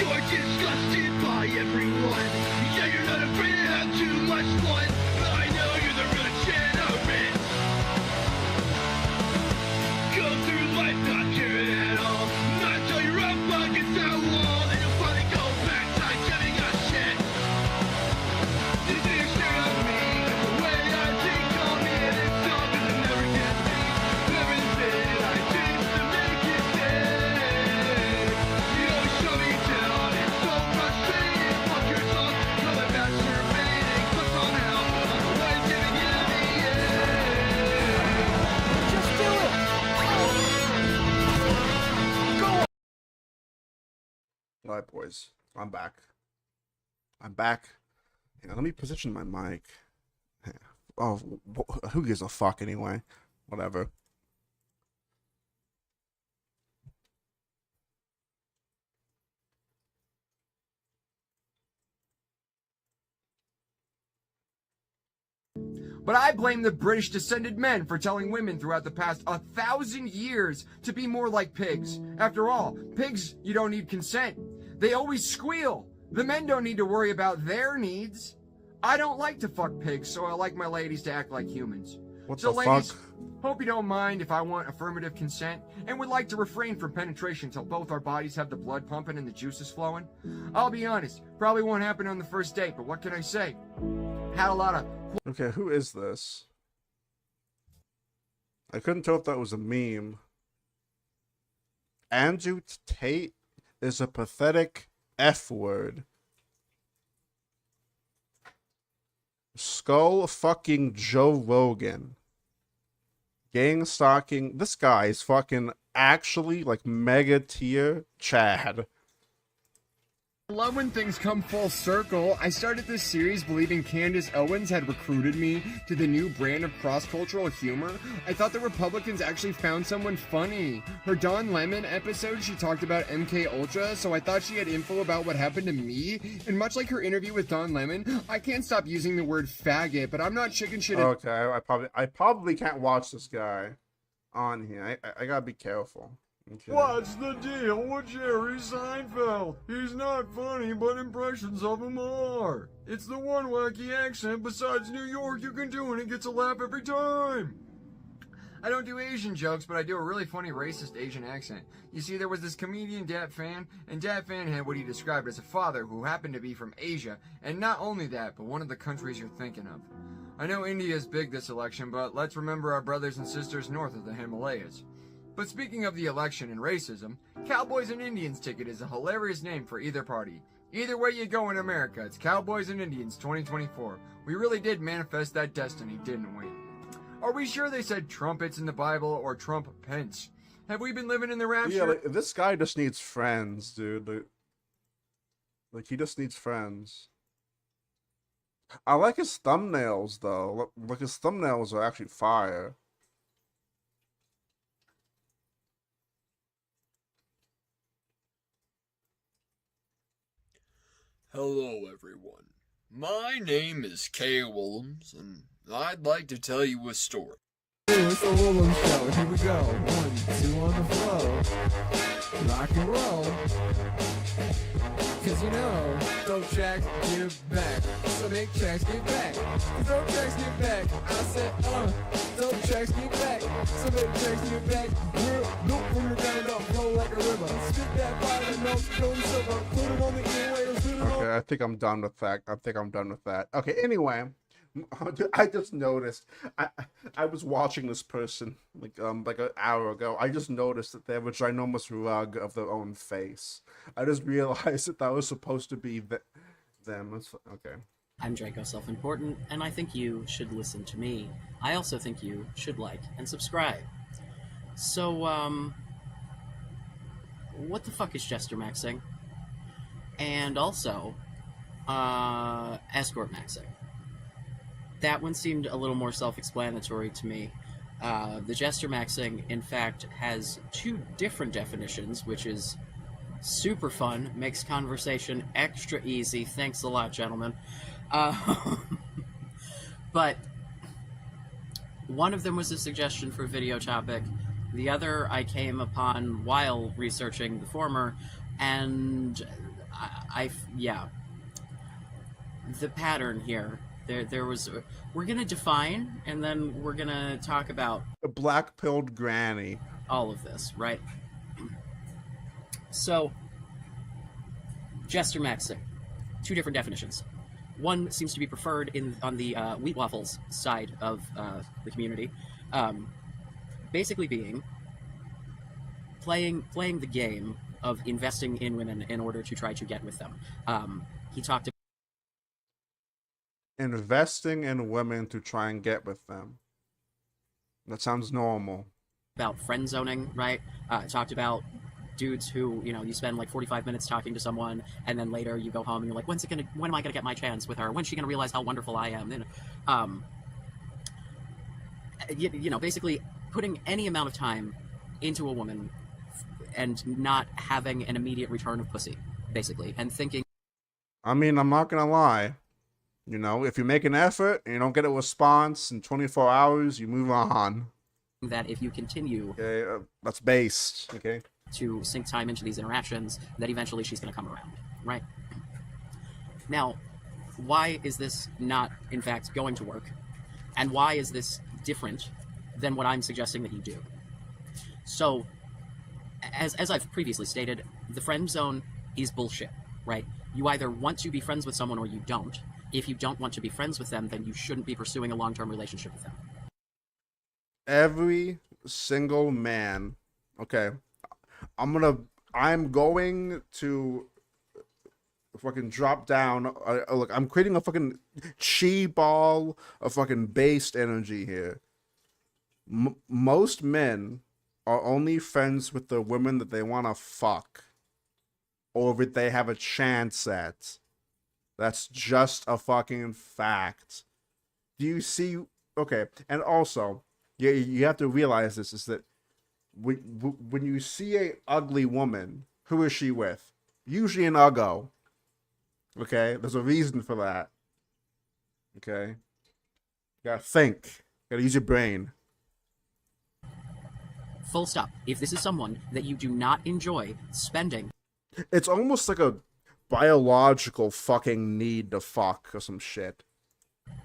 You're disgusted by everyone. Yeah, you're not afraid to have too much fun, but I know you're the real degenerate. Go through life not caring at all, not until you're up against that wall, then you'll finally go back to giving a shit. You think you're staring at me the way I think on me, and it's something that never gets me. Everything I did to make it dead. You always shut me down. It's so frustrating. Fuck your talk, call it masturbating. Click on out. I'm the one giving you the end. Just do it. Alright, boys. I'm back. I'm back. Hang on, let me position my mic. Oh, who gives a fuck anyway? Whatever. But I blame the British descended men for telling women throughout the past 1,000 years to be more like pigs. After all, pigs, you don't need consent. They always squeal. The men don't need to worry about their needs. I don't like to fuck pigs, so I like my ladies to act like humans. What So the ladies, fuck? hope you don't mind if I want affirmative consent and would like to refrain from penetration until both our bodies have the blood pumping and the juices flowing. I'll be honest, probably won't happen on the first date, but what can I say? Had a lot of... Okay, who is this? I couldn't tell if that was a meme. Andrew Tate is a pathetic F-word. Skull fucking Joe Rogan. Gang stalking. This guy is fucking actually like mega tier Chad. I love when things come full circle. I started this series believing Candace Owens had recruited me to the new brand of cross-cultural humor. I thought the Republicans actually found someone funny. Her Don Lemon episode, she talked about MK Ultra, so I thought she had info about what happened to me. And much like her interview with Don Lemon, I can't stop using the word faggot, but I'm not chicken shit. Okay, I probably can't watch this guy on here. I gotta be careful. Okay. What's the deal with Jerry Seinfeld? He's not funny, but impressions of him are. It's the one wacky accent besides New York you can do, and it gets a laugh every time. I don't do Asian jokes, but I do a really funny racist Asian accent. You see, there was this comedian, Dat Phan, and Dat Phan had what he described as a father who happened to be from Asia, and not only that, but one of the countries you're thinking of. I know India is big this election, but let's remember our brothers and sisters north of the Himalayas. But speaking of the election and racism, Cowboys and Indians ticket is a hilarious name for either party. Either way you go in America, it's Cowboys and Indians 2024. We really did manifest that destiny, didn't we? Are we sure they said trumpets in the Bible or Trump Pence? Have we been living in the rapture? Yeah, like, this guy just needs friends, dude. Like, he just needs friends. I like his thumbnails, though. Like, his thumbnails are actually fire. Hello, everyone. My name is Kay Willems, and I'd like to tell you a story. It's the Willems Show. Here we go. 1, 2 on the flow. Rock and roll. Cause you know, dope tracks give back. So make tracks give back. Cause dope tracks give back. I said, dope tracks give back. So make tracks give back. Look from the ground up, flow like a river. Spit that fire, notes, go to silver. Put it on the earwaves, put it on. Okay, I think I'm done with that. Okay, anyway. I just noticed. I was watching this person like an hour ago. I just noticed that they have a ginormous rug of their own face. I just realized that was supposed to be them. Okay. I'm Draco Self-Important, and I think you should listen to me. I also think you should like and subscribe. So, what the fuck is jester maxing? And also, escort maxing. That one seemed a little more self-explanatory to me. The jester maxing, in fact, has 2 different definitions, which is super fun, makes conversation extra easy. Thanks a lot, gentlemen. But one of them was a suggestion for a video topic. The other I came upon while researching the former, and yeah. The pattern here. There was... We're gonna define, and then we're gonna talk about... A black-pilled granny. All of this, right? So, jester maxing. 2 different definitions. One seems to be preferred on the wheat waffles side of the community. Basically being playing the game of investing in women in order to try to get with them. He talked about investing in women to try and get with them. That sounds normal. About friend zoning, right? Talked about dudes who, you know, you spend like 45 minutes talking to someone, and then later you go home and you're like, when am I gonna get my chance with her? When's she gonna realize how wonderful I am? And, you know, basically putting any amount of time into a woman and not having an immediate return of pussy, basically, and thinking... I mean, I'm not gonna lie. You know, if you make an effort and you don't get a response in 24 hours, you move on. That if you continue... Okay, that's based, okay? To sink time into these interactions, that eventually she's going to come around, right? Now, why is this not, in fact, going to work? And why is this different than what I'm suggesting that you do? So, as I've previously stated, the friend zone is bullshit, right? You either want to be friends with someone or you don't. If you don't want to be friends with them, then you shouldn't be pursuing a long-term relationship with them. Every single man, okay, I'm going to fucking drop down. Look, I'm creating a fucking chi ball of fucking based energy here. Most men are only friends with the women that they want to fuck, or that they have a chance at. That's just a fucking fact. Do you see? Okay, and also, you have to realize this, is that when you see a ugly woman, who is she with? Usually an uggo. Okay, there's a reason for that. Okay, you gotta think. You gotta use your brain. Full stop. If this is someone that you do not enjoy spending... It's almost like a biological fucking need to fuck or some shit.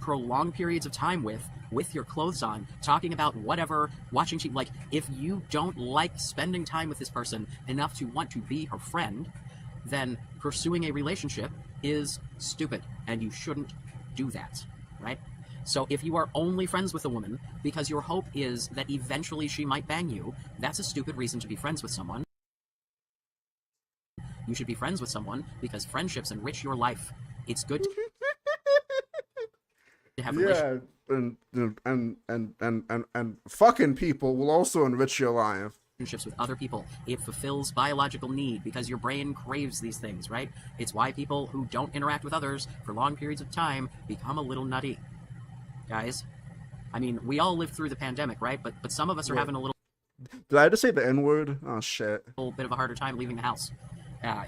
Prolonged periods of time with your clothes on, talking about whatever, watching TV. Like, if you don't like spending time with this person enough to want to be her friend, then pursuing a relationship is stupid, and you shouldn't do that, right? So if you are only friends with a woman because your hope is that eventually she might bang you, that's a stupid reason to be friends with someone. You should be friends with someone because friendships enrich your life. It's good to have Yeah, and fucking people will also enrich your life. Relationships with other people. It fulfills biological need because your brain craves these things, right? It's why people who don't interact with others for long periods of time become a little nutty. Guys, I mean, we all lived through the pandemic, right? But some of us are having a little Did I just say the N-word? Oh shit. bit of a harder time leaving the house.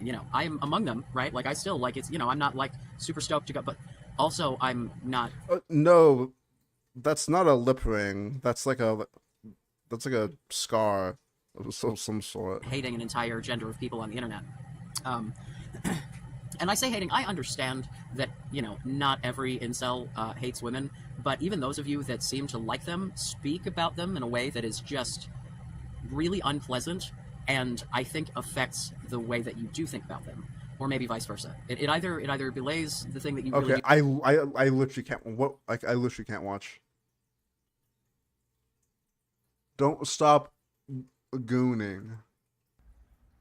You know, I'm among them, right? Like, I still, like, it's, you know, I'm not, like, super stoked to go, but also I'm not... No, that's not a lip ring. That's like a scar of some sort. Hating an entire gender of people on the internet. And I say hating, I understand that, you know, not every incel hates women, but even those of you that seem to like them speak about them in a way that is just really unpleasant, and I think affects the way that you do think about them, or maybe vice versa. It either belays the thing that you really Okay, I literally can't. I literally can't watch. Don't stop gooning.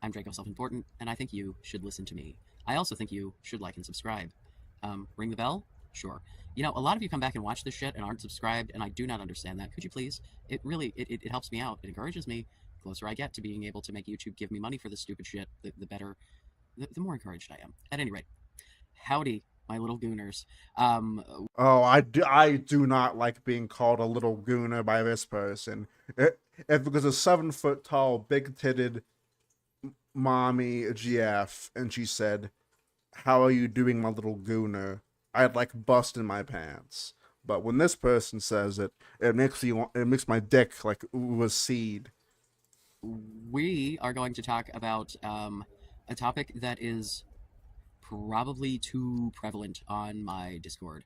I'm Draco Self-Important, and I think you should listen to me. I also think you should like and subscribe. Ring the bell? Sure. You know, a lot of you come back and watch this shit and aren't subscribed, and I do not understand that. Could you please? It really, it helps me out. It encourages me. The closer I get to being able to make YouTube give me money for this stupid shit, the better, the more encouraged I am. At any rate, howdy, my little gooners. Oh, I do not like being called a little gooner by this person. If because a 7 foot tall, big titted mommy GF, and she said, "How are you doing, my little gooner?" I'd like bust in my pants. But when this person says it, it makes my dick like ooh, a seed. We are going to talk about a topic that is probably too prevalent on my Discord.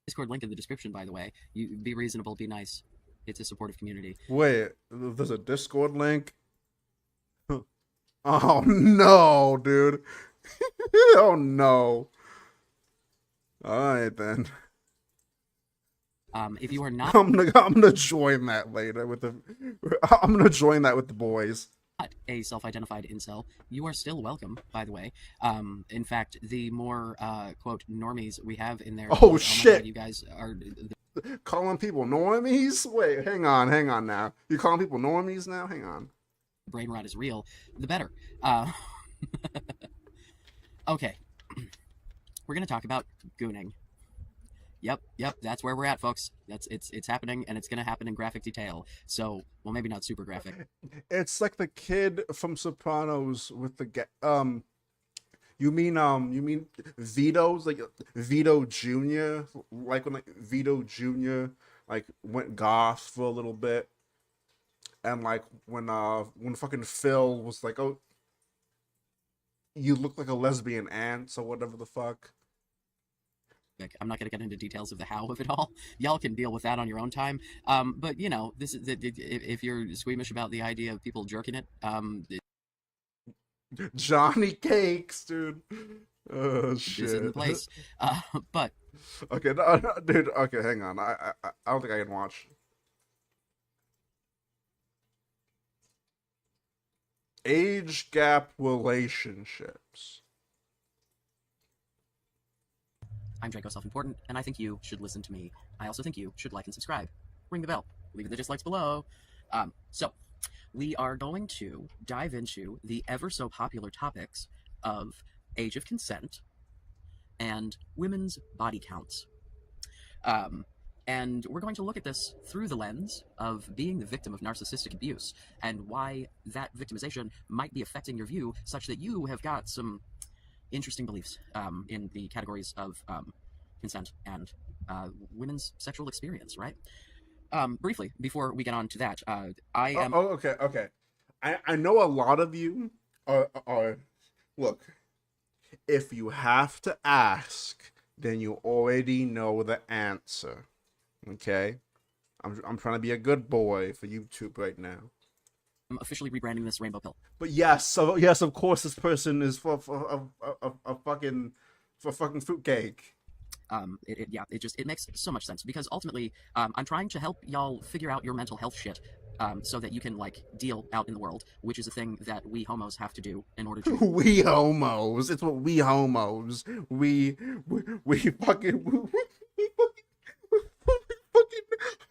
Discord link in the description, by the way. You be reasonable, be nice. It's a supportive community. Wait, there's a Discord link? Oh no, dude. Oh no. Alright then. If you are not, I'm gonna join that later with the. I'm gonna join that with the boys. A self-identified incel, you are still welcome. By the way, in fact, the more quote normies we have in there. Oh shit! God, you guys are calling people normies. Wait, hang on now. You calling people normies now? Hang on. Brain rot is real. The better. Okay, we're gonna talk about gooning. Yep, that's where we're at, folks. It's happening, and it's gonna happen in graphic detail. So, well, maybe not super graphic. It's like the kid from Sopranos with the You mean Vito's like Vito Jr. Like when Vito Jr. like went goth for a little bit, and like when fucking Phil was like, "Oh, you look like a lesbian aunt," or whatever the fuck. I'm not going to get into details of the how of it all. Y'all can deal with that on your own time. But, you know, this is if you're squeamish about the idea of people jerking it, Johnny Cakes, dude. Oh shit. Is in the place. But okay, no, dude. Okay, hang on. I don't think I can watch. Age gap relationships. I'm Draco Self-Important, and I think you should listen to me. I also think you should like and subscribe. Ring the bell. Leave the dislikes below. So, we are going to dive into the ever-so-popular topics of age of consent and women's body counts. And we're going to look at this through the lens of being the victim of narcissistic abuse and why that victimization might be affecting your view such that you have got some interesting beliefs in the categories of consent and women's sexual experience, right? Briefly, before we get on to that, I am... Oh, okay. I know a lot of you are... Look, if you have to ask, then you already know the answer, okay? I'm trying to be a good boy for YouTube right now. I'm officially rebranding this Rainbow Pill. But yes, of course, this person is for fucking fruitcake. it makes so much sense because ultimately, I'm trying to help y'all figure out your mental health shit. So that you can like deal out in the world, which is a thing that we homos have to do in order to. We homos. It's what we homos. We fucking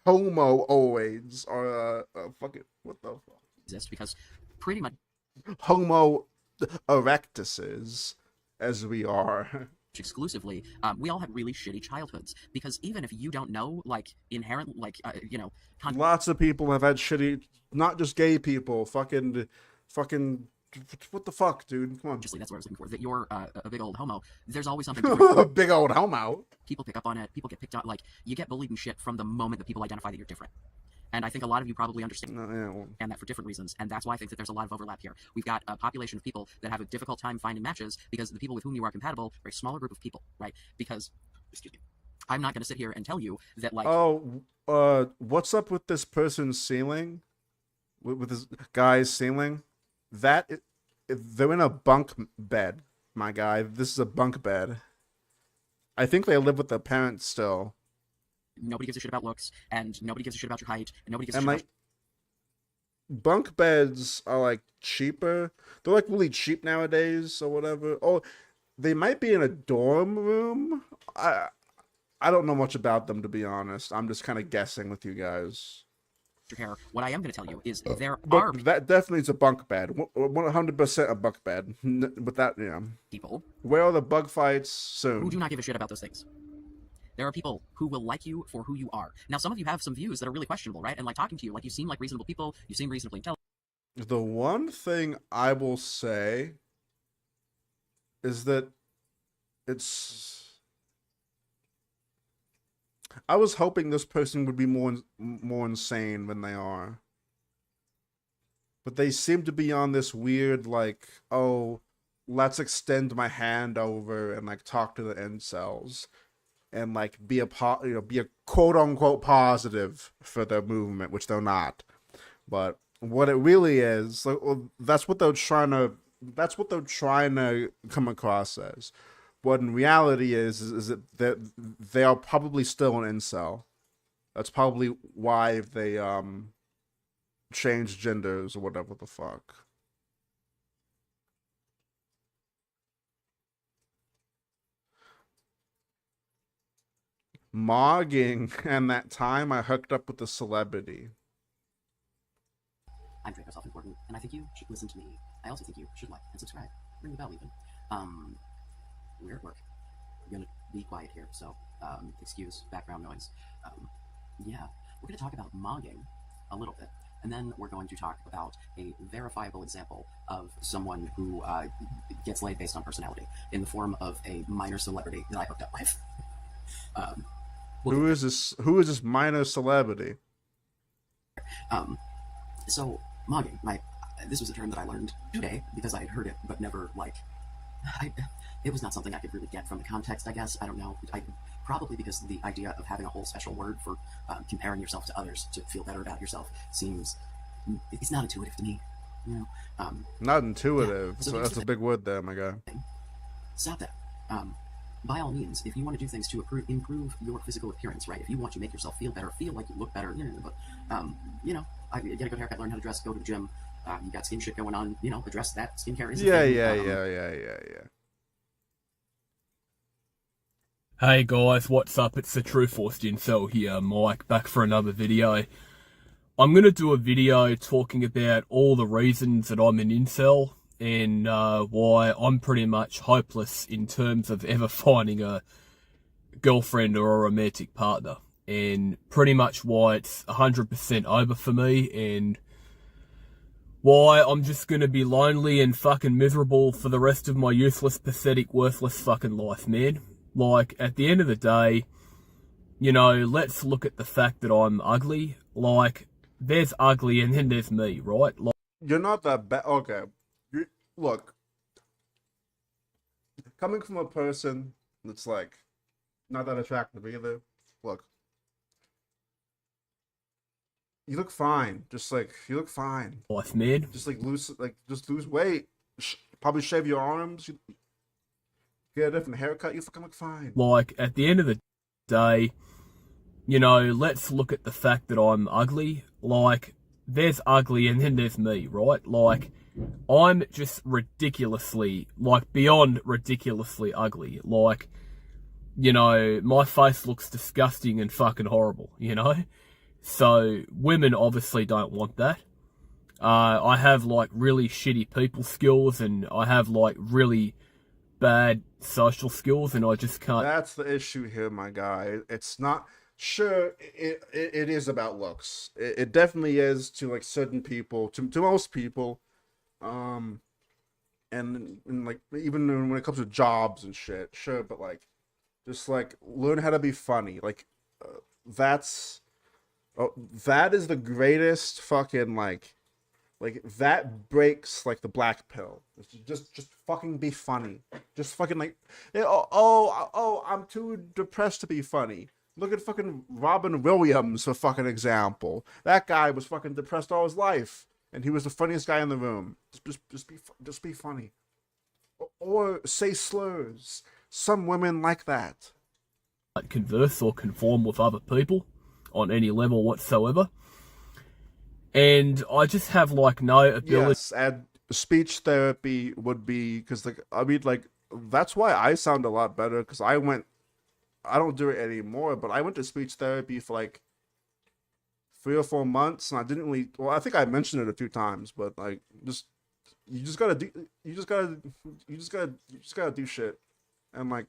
homo-oids are fucking what the fuck? Exist because pretty much Homo erectuses, as we are. Exclusively, we all had really shitty childhoods because even if you don't know, like inherent, like lots of people have had shitty, not just gay people, fucking, what the fuck, dude? Come on. That's what I was looking for. That you're a big old homo. There's always something. Big old homo. People pick up on it. People get picked on. Like you get bullied and shit from the moment that people identify that you're different. And I think a lot of you probably understand and that for different reasons. And that's why I think that there's a lot of overlap here. We've got a population of people that have a difficult time finding matches because the people with whom you are compatible are a smaller group of people, right? Because, excuse me, I'm not going to sit here and tell you that, like... what's up with this person's ceiling? With this guy's ceiling? They're in a bunk bed, my guy. This is a bunk bed. I think they live with their parents still. Nobody gives a shit about looks, and nobody gives a shit about your height, and nobody gives a shit about... Bunk beds are, like, cheaper. They're, like, really cheap nowadays, or whatever. Oh, they might be in a dorm room. I don't know much about them, to be honest. I'm just kind of guessing with you guys. What I am going to tell you is that definitely is a bunk bed. 100% a bunk bed. With that, people. Where are the bug fights soon? Who do not give a shit about those things. There are people who will like you for who you are. Now, some of you have some views that are really questionable, right? And like talking to you, like you seem like reasonable people, you seem reasonably intelligent. The one thing I will say is that I was hoping this person would be more insane than they are. But they seem to be on this weird, like, oh, let's extend my hand over and, like, talk to the incels. And like be a quote unquote positive for their movement, which they're not. But what it really is, like, that's what they're trying to come across as. What in reality is that they are probably still an incel. That's probably why they changed genders or whatever the fuck. Mogging, and that time I hooked up with a celebrity. I'm trying myself important, and I think you should listen to me. I also think you should like and subscribe. Ring the bell even. We're at work. We're gonna be quiet here, so excuse background noise. Yeah, we're gonna talk about mogging a little bit, and then we're going to talk about a verifiable example of someone who gets laid based on personality in the form of a minor celebrity that I hooked up with. Who is this minor celebrity? So mogging, this was a term that I learned today because I had heard it, but never it was not something I could really get from the context. I guess I don't know. Probably because the idea of having a whole special word for comparing yourself to others to feel better about yourself it's not intuitive to me. You know, not intuitive. Yeah. So that's a big word there, my guy. Stop that. By all means, if you want to do things to improve your physical appearance, right? If you want to make yourself feel better, feel like you look better, but get a good haircut, learn how to dress, go to the gym. You got skin shit going on, address that. Skincare is yeah. Hey guys, what's up? It's the True Forced Incel here, Mike, back for another video. I'm gonna do a video talking about all the reasons that I'm an incel, and why I'm pretty much hopeless in terms of ever finding a girlfriend or a romantic partner, and pretty much why it's 100% over for me, and why I'm just gonna be lonely and fucking miserable for the rest of my useless, pathetic, worthless fucking life, man. Like, at the end of the day, let's look at the fact that I'm ugly. Like, there's ugly and then there's me, right? Like, you're not that bad. Okay. Look, coming from a person that's like not that attractive either, look, you look fine. You look fine. Life, man. Just lose weight. Probably shave your arms. Get a different haircut, you fucking look fine. Like, at the end of the day, you know, let's look at the fact that I'm ugly. Like, there's ugly and then there's me, right? Like, I'm just ridiculously, like, beyond ridiculously ugly. Like, you know, my face looks disgusting and fucking horrible, you know? So, women obviously don't want that. I have, like, really shitty people skills, and I have, like, really bad social skills, and I just can't... That's the issue here, my guy. It's not... Sure, it is about looks. It definitely is to, like, certain people, to most people. And like, even when it comes to jobs and shit, sure, but, like, just, like, learn how to be funny. Like, that is the greatest fucking, like, that breaks, like, the black pill. Just fucking be funny. Just fucking, like, I'm too depressed to be funny. Look at fucking Robin Williams, for fucking example. That guy was fucking depressed all his life, and he was the funniest guy in the room. Just be funny. Or say slurs. Some women like that. Converse or conform with other people on any level whatsoever. And I just have, like, no ability... Yes, and speech therapy would be... Because, like, I mean, like, that's why I sound a lot better, because I don't do it anymore, but I went to speech therapy for, like, 3 or 4 months, and I didn't really... Well, I think I mentioned it a few times, but, like, you just gotta do shit. And, like,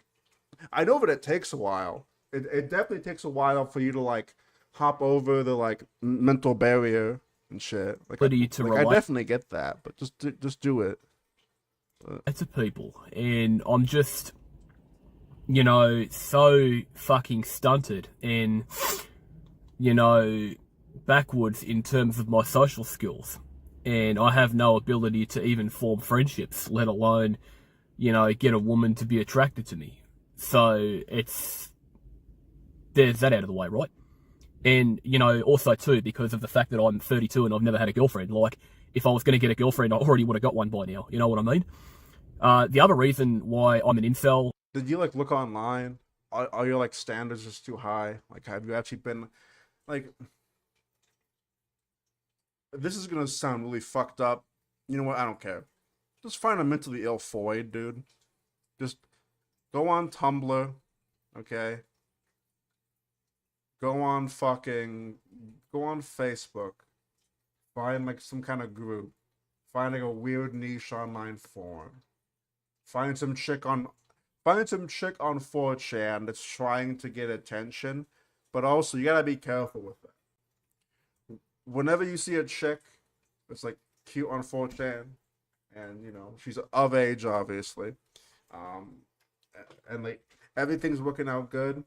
I know that it takes a while. It definitely takes a while for you to, like, hop over the, like, mental barrier and shit. Like, I definitely get that, but just do it. It's a people, and I'm just, you know, so fucking stunted and, you know, backwards in terms of my social skills. And I have no ability to even form friendships, let alone, you know, get a woman to be attracted to me. So there's that out of the way, right? And, you know, also too, because of the fact that I'm 32 and I've never had a girlfriend, like, if I was going to get a girlfriend, I already would have got one by now, you know what I mean? The other reason why I'm an incel... Did you, like, look online? Are your, like, standards just too high? Like, have you actually been, like... This is gonna sound really fucked up. You know what? I don't care. Just find a mentally ill void, dude. Just go on Tumblr, okay? Go on Facebook. Find, like, some kind of group. Find, like, a weird niche online forum. Find some chick on 4chan that's trying to get attention, but also you gotta be careful with that. Whenever you see a chick that's, like, cute on 4chan, and, you know, she's of age, obviously, and, like, everything's working out good,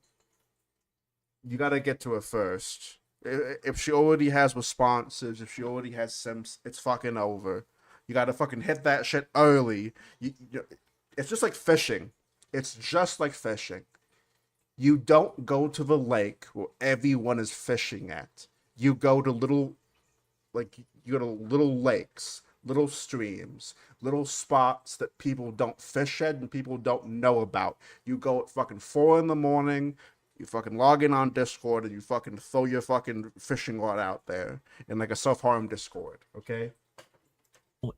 you gotta get to her first. If she already has responses, if she already has simps, it's fucking over. You gotta fucking hit that shit early. It's just like fishing. It's just like fishing. You don't go to the lake where everyone is fishing at. You go to little lakes, little streams, little spots that people don't fish at and people don't know about. You go at fucking 4 a.m, you fucking log in on Discord, and you fucking throw your fucking fishing rod out there in, like, a self-harm Discord, okay?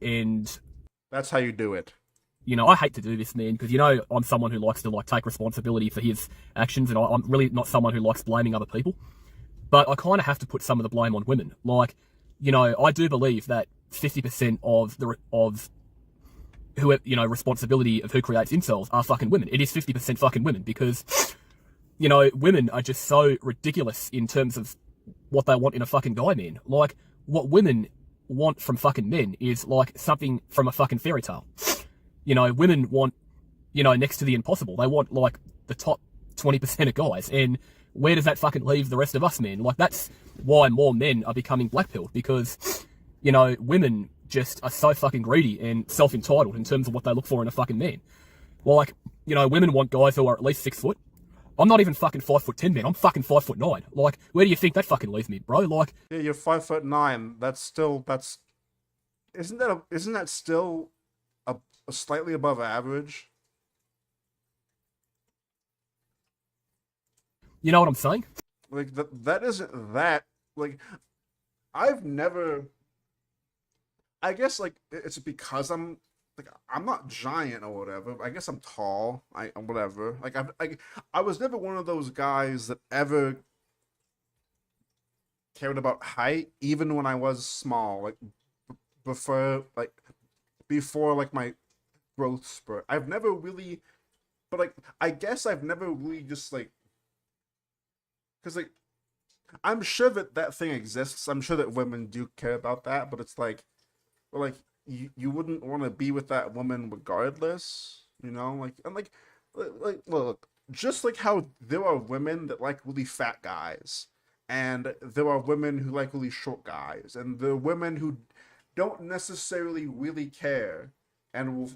And... that's how you do it. You know, I hate to do this, man, because, you know, I'm someone who likes to, like, take responsibility for his actions, and I'm really not someone who likes blaming other people. But I kind of have to put some of the blame on women. Like, you know, I do believe that 50% of who, you know, responsibility of who creates incels are fucking women. It is 50% fucking women, because, you know, women are just so ridiculous in terms of what they want in a fucking guy, man. Like, what women want from fucking men is, like, something from a fucking fairy tale. You know, women want, you know, next to the impossible. They want, like, the top 20% of guys. And where does that fucking leave the rest of us, man? Like, that's why more men are becoming blackpilled, because, you know, women just are so fucking greedy and self-entitled in terms of what they look for in a fucking man. Like, you know, women want guys who are at least 6 foot. I'm not even fucking 5'10", man. I'm fucking 5'9". Like, where do you think that fucking leaves me, bro? Like, yeah, you're 5'9". Isn't that still a slightly above average? You know what I'm saying? Like, that isn't that, like, I've never, I guess, like, it's because I'm, like, I'm not giant or whatever. I guess I'm tall, whatever. Like, I was never one of those guys that ever cared about height, even when I was small, like, before, like, my growth spurt. I've never really, but, like, I guess I've never really just, like, because, like, I'm sure that thing exists. I'm sure that women do care about that, but it's like, well, like, you wouldn't want to be with that woman regardless, you know? Like, and like, look, just like how there are women that like really fat guys, and there are women who like really short guys, and there are women who don't necessarily really care, and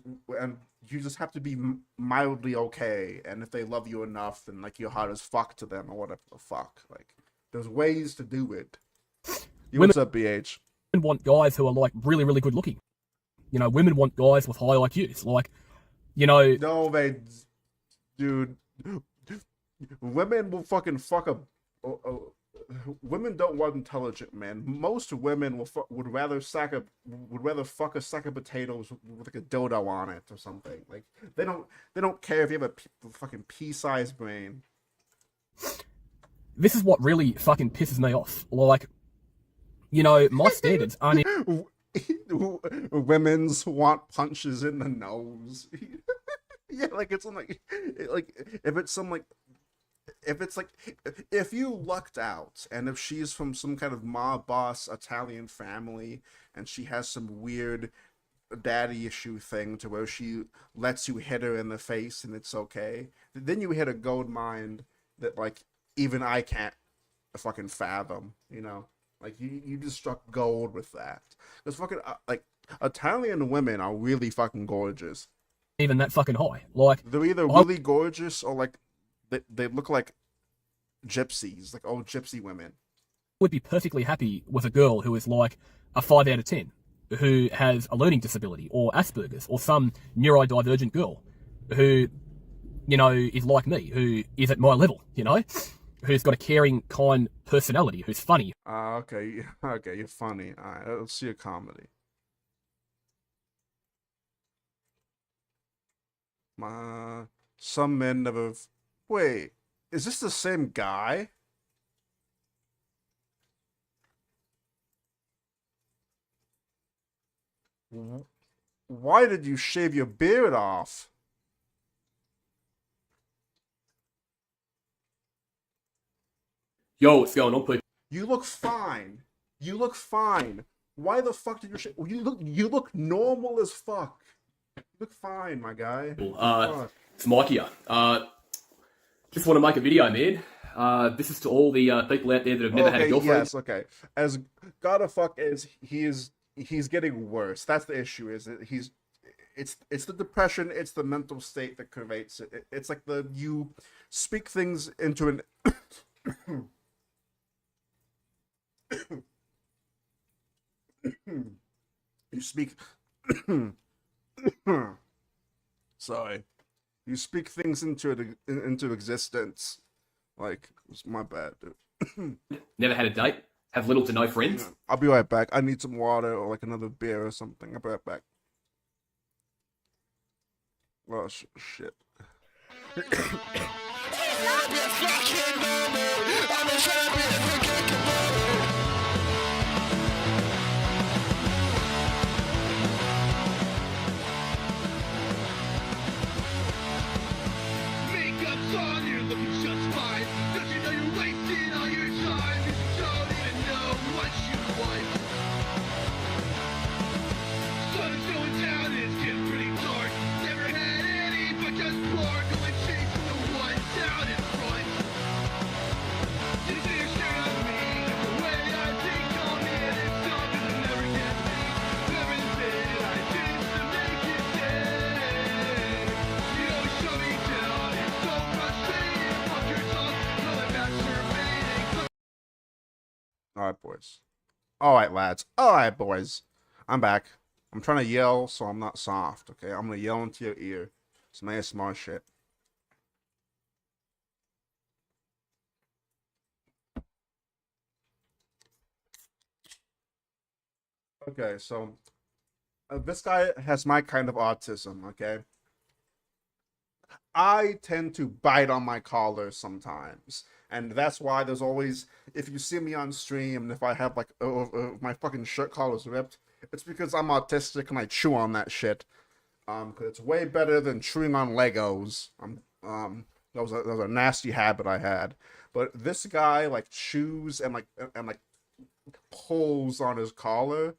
you just have to be mildly okay, and if they love you enough, then like you're hot as fuck to them or whatever the fuck. Like, there's ways to do it. What's up, BH? Women want guys who are like really, really good looking. You know, women want guys with high IQs. Like, you know. No, dude. Women will fucking fuck a. Women don't want intelligent men. Most women would rather fuck a sack of potatoes with like a dildo on it or something. Like, they don't care if you have a fucking pea-sized brain. This is what really fucking pisses me off. Like, you know, my standards aren't. Women's want punches in the nose. Yeah, like it's like if it's some like. If it's like, if you lucked out, and if she's from some kind of mob boss Italian family, and she has some weird daddy issue thing to where she lets you hit her in the face and it's okay, then you hit a gold mine that like even I can't fucking fathom, you know? Like you just struck gold with that. Because fucking like Italian women are really fucking gorgeous. Even that fucking high, like they're either really gorgeous or like. They look like gypsies, like old gypsy women. Would be perfectly happy with a girl who is like a 5 out of 10, who has a learning disability or Asperger's or some neurodivergent girl who, you know, is like me, who is at my level, you know, who's got a caring, kind personality, who's funny. Okay, you're funny. All right, let's see a comedy. Some men never. Wait, is this the same guy? Why did you shave your beard off? Yo, what's going on, people? You look fine. You look fine. Why the fuck did you shave? You look normal as fuck. You look fine, my guy. It's Mike here. Just want to make a video, man. This is to all the people out there that have never had a girlfriend. Yes, okay. As God of fuck is, he's getting worse. That's the issue. Is that it's the depression. It's the mental state that creates it. It's like you speak things into an. You speak. Sorry. You speak things into existence. Like, it's my bad, dude. Never had a date? Have little to no friends? I'll be right back. I need some water or like another beer or something. I'll be right back. Oh, shit. Makeup's on, you're looking just fine. Don't you know you're wasting all your time? You don't even know what you want. Sun's going down, it's getting pretty dark. Never had any, but just bored. Going chasing the one down in front. You see you're staring at me, the way I think on me, and it's something that never gets me. Everything I did to make it dead. You always shut me down, it's so frustrating. Fuck your tongue, know that masturbating. Alright, boys. Alright, lads. Alright, boys. I'm back. I'm trying to yell so I'm not soft, okay? I'm gonna yell into your ear. Some ASMR shit. Okay, so this guy has my kind of autism, okay? I tend to bite on my collar sometimes. And that's why there's always, if you see me on stream, and if I have like, my fucking shirt collar's ripped, it's because I'm autistic and I chew on that shit. Cause it's way better than chewing on Legos. That was a nasty habit I had. But this guy like chews and pulls on his collar,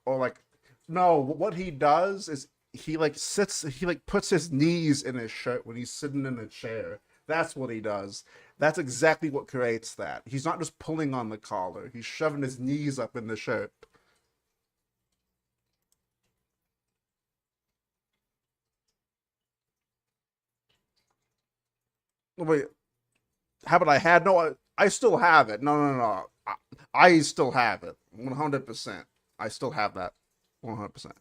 or like, no, what he does is he puts his knees in his shirt when he's sitting in a chair. That's what he does. That's exactly what creates that. He's not just pulling on the collar. He's shoving his knees up in the shirt. Wait, haven't I had? No, I still have it. No. I still have it. 100%. I still have that. 100%.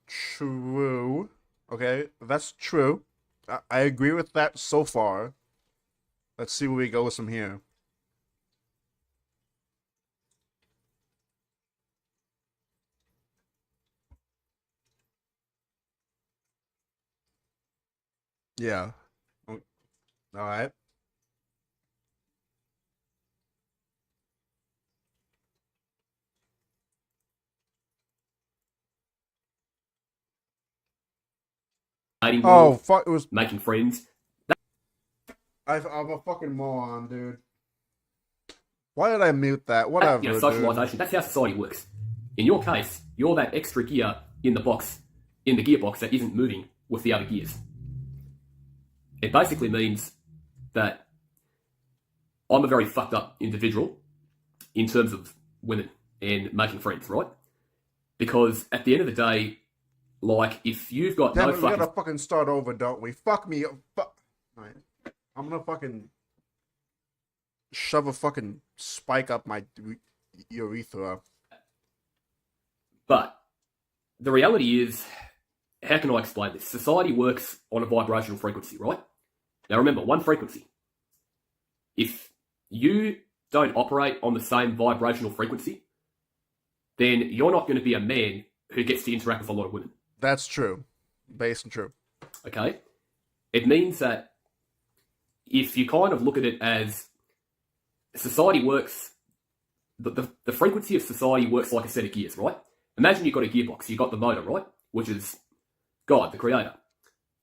True. Okay, that's true. I agree with that so far. Let's see where we go from here. Yeah. All right. Oh, fuck, it was making friends. I'm a fucking moron, dude. Why did I mute that? Whatever, you know, socialization, dude. That's how society works. In your case, you're that extra gear in the box, in the gearbox that isn't moving with the other gears. It basically means that I'm a very fucked up individual in terms of women and making friends, right? Because at the end of the day, like, if you've got Damn no it, fucking... we gotta fucking start over, don't we? Fuck me. Fuck. Right. I'm gonna fucking shove a fucking spike up my urethra. But the reality is, how can I explain this? Society works on a vibrational frequency, right? Now remember, one frequency. If you don't operate on the same vibrational frequency, then you're not going to be a man who gets to interact with a lot of women. That's true. Based and true. Okay? It means that if you kind of look at it as society works, the frequency of society works like a set of gears, right? Imagine you've got a gearbox, you've got the motor, right? Which is God, the creator.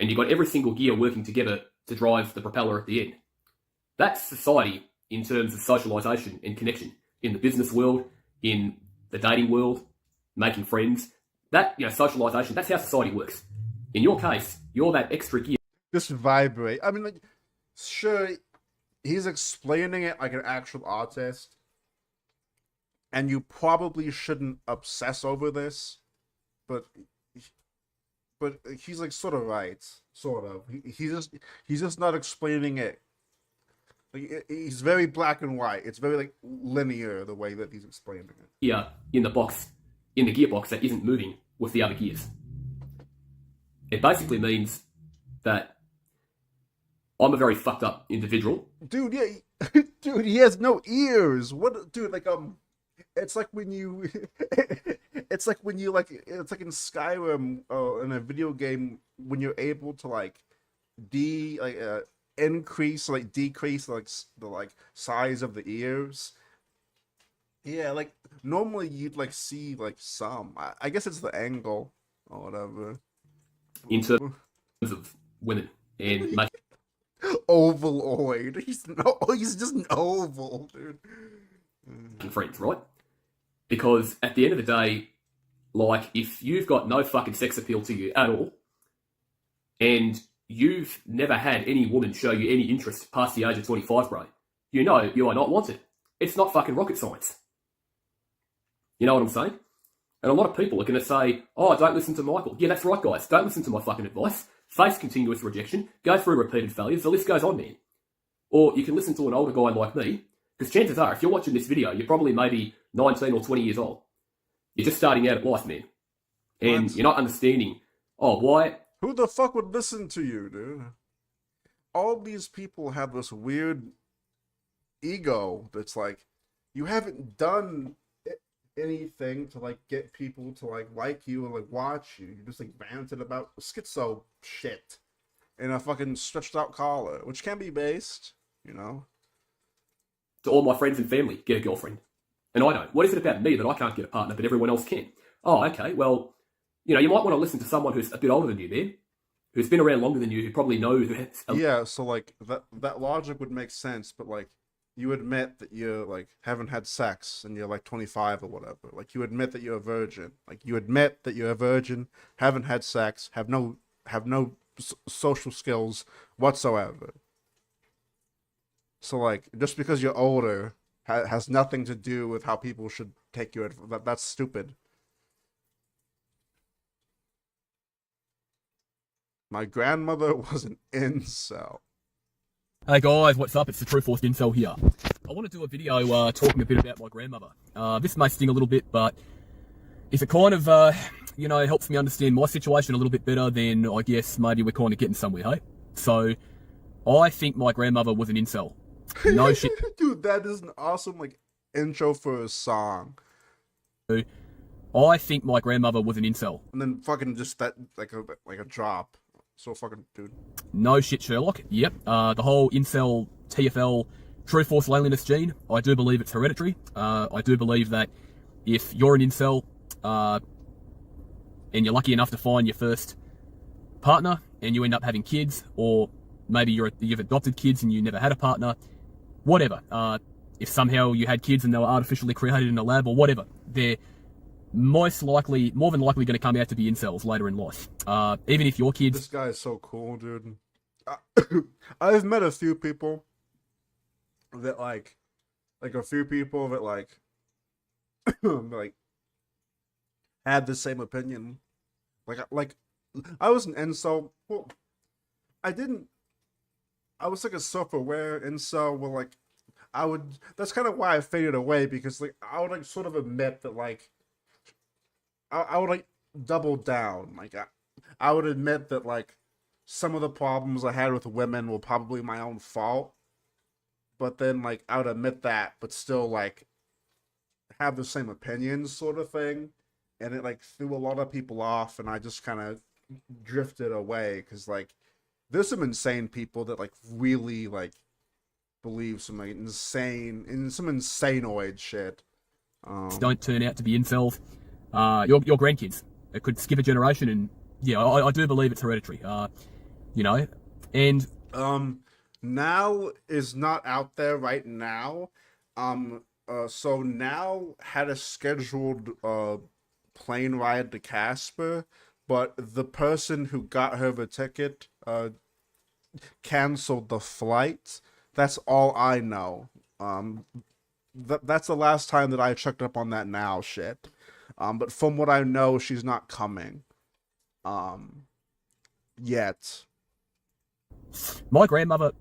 And you've got every single gear working together to drive the propeller at the end. That's society in terms of socialization and connection. In the business world, in the dating world, making friends. That, you know, socialization, that's how society works. In your case, you're that extra gear. Just vibrate. I mean, like, sure, he's explaining it like an actual artist. And you probably shouldn't obsess over this. But he's like sort of right. Sort of. He's just not explaining it. Like, he's very black and white. It's very like linear the way that he's explaining it. Yeah, in the box, in the gearbox that isn't moving with the other gears. It basically means that I'm a very fucked up individual. Dude, yeah, dude, he has no ears. What, dude? Like, it's like when you, it's like when you it's like in Skyrim, in a video game, when you're able to like, increase, like decrease, like the size of the ears. Yeah, like normally you'd like see like some. I guess it's the angle or whatever. In terms of women and ovaloid. He's just an oval, dude. Friends, right? Because at the end of the day, like, if you've got no fucking sex appeal to you at all, and you've never had any woman show you any interest past the age of 25, bro, you know you are not wanted. It's not fucking rocket science. You know what I'm saying? And a lot of people are going to say, oh, don't listen to Michael. Yeah, that's right, guys. Don't listen to my fucking advice. Face continuous rejection. Go through repeated failures. The list goes on, man. Or you can listen to an older guy like me, because chances are, if you're watching this video, you're probably maybe 19 or 20 years old. You're just starting out at life, man. And you're not understanding, oh, why? Who the fuck would listen to you, dude? All these people have this weird ego that's like, you haven't done anything to like get people to like you or like watch you. You just like ranted about schizo shit in a fucking stretched out collar, which can be based, you know. To all my friends and family, get a girlfriend. And I don't. What is it about me that I can't get a partner, but everyone else can? Oh, okay, well, you know, you might want to listen to someone who's a bit older than you, man. Who's been around longer than you, who probably knows. Yeah, so like that logic would make sense, but like you admit that you like haven't had sex and you're like 25 or whatever. Like you admit that you're a virgin. Like you admit that you're a virgin, haven't had sex, have no social skills whatsoever. So like just because you're older has nothing to do with how people should take you. That's stupid. My grandmother was an incel. Hey guys, what's up? It's the True Force Incel here. I want to do a video talking a bit about my grandmother. This may sting a little bit, but if it kind of, you know, helps me understand my situation a little bit better, then I guess maybe we're kind of getting somewhere, hey? So, I think my grandmother was an incel. No shit. Dude, that is an awesome, like, intro for a song. I think my grandmother was an incel. And then fucking just that, like a drop. So fucking, dude. No shit, Sherlock. Yep. The whole incel, TFL, True Force loneliness gene, I do believe it's hereditary. I do believe that if you're an incel, and you're lucky enough to find your first partner, and you end up having kids, or maybe you've adopted kids and you never had a partner, whatever. If somehow you had kids and they were artificially created in a lab or whatever, they're more than likely going to come out to be incels later in life. Even if your kids... This guy is so cool, dude. I've met a few people that like a few people that like had the same opinion. Like I was an incel. Well, I was like a self-aware incel where like that's kind of why I faded away, because like I would like sort of admit that like I would like double down. Like I would admit that like some of the problems I had with women were probably my own fault, but then like I would admit that, but still like have the same opinions, sort of thing, and it like threw a lot of people off, and I just kind of drifted away because like there's some insane people that like really like believe some like insanoid shit. Don't turn out to be incels. Your grandkids. It could skip a generation, and yeah, I do believe it's hereditary. You know, and Now is not out there right now. So Now had a scheduled plane ride to Casper, but the person who got her the ticket canceled the flight. That's all I know. That's the last time that I checked up on that Now shit. But from what I know, she's not coming. Yet. My grandmother,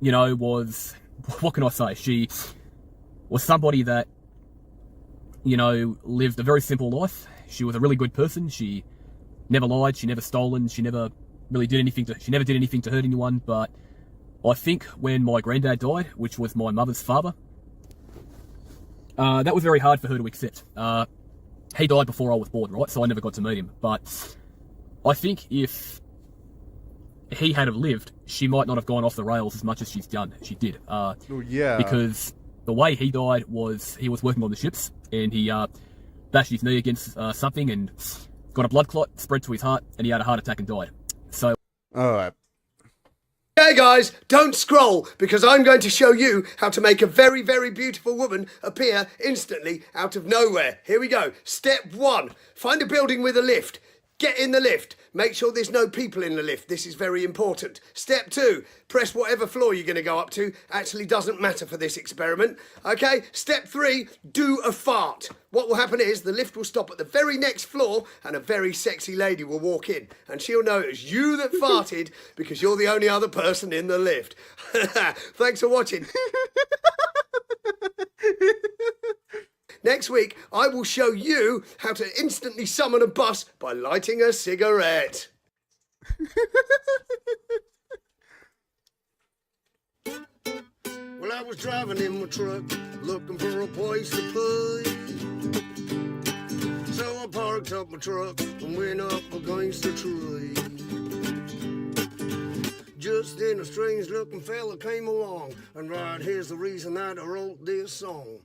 you know, was, what can I say? She was somebody that, you know, lived a very simple life. She was a really good person. She never lied. She never stolen. She never really did anything to hurt anyone. But I think when my granddad died, which was my mother's father, that was very hard for her to accept. He died before I was born, right? So I never got to meet him. But I think if he had have lived, she might not have gone off the rails as much as she's done. She did. Yeah. Because the way he died was he was working on the ships, and he bashed his knee against something and got a blood clot, spread to his heart, and he had a heart attack and died. So. Alright. Okay guys, don't scroll, because I'm going to show you how to make a very, very beautiful woman appear instantly out of nowhere. Here we go. Step 1. Find a building with a lift. get in the lift. Make sure there's no people in the lift. This is very important. Step 2, press whatever floor you're going to go up to. Actually doesn't matter for this experiment. Okay, step 3, do a fart. What will happen is the lift will stop at the very next floor and a very sexy lady will walk in. And she'll know it's you that farted because you're the only other person in the lift. Thanks for watching. Next week, I will show you how to instantly summon a bus by lighting a cigarette. Well, I was driving in my truck, looking for a place to put. So I parked up my truck and went up against a tree. Just then a strange looking fella came along, and right here's the reason that I wrote this song.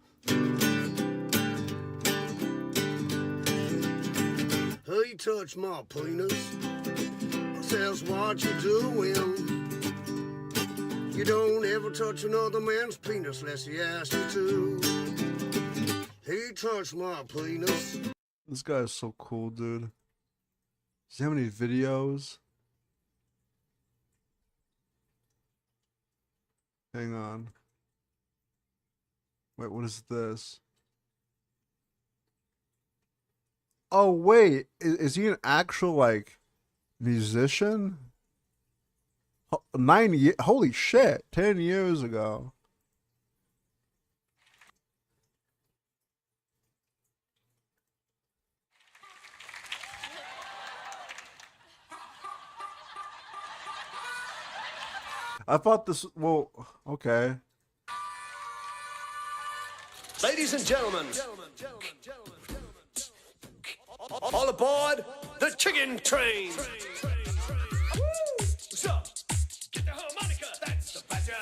He touched my penis, says what you doing. You don't ever touch another man's penis unless he asks you to. He touched my penis. This guy is so cool, dude. Does he have any videos? Hang on. Wait, what is this? Oh, wait. Is he an actual, like, musician? 9 years? Holy shit. 10 years ago. I thought this, well, okay. Ladies and gentlemen, all aboard the chicken train. What's up? Get the harmonica, that's the badger.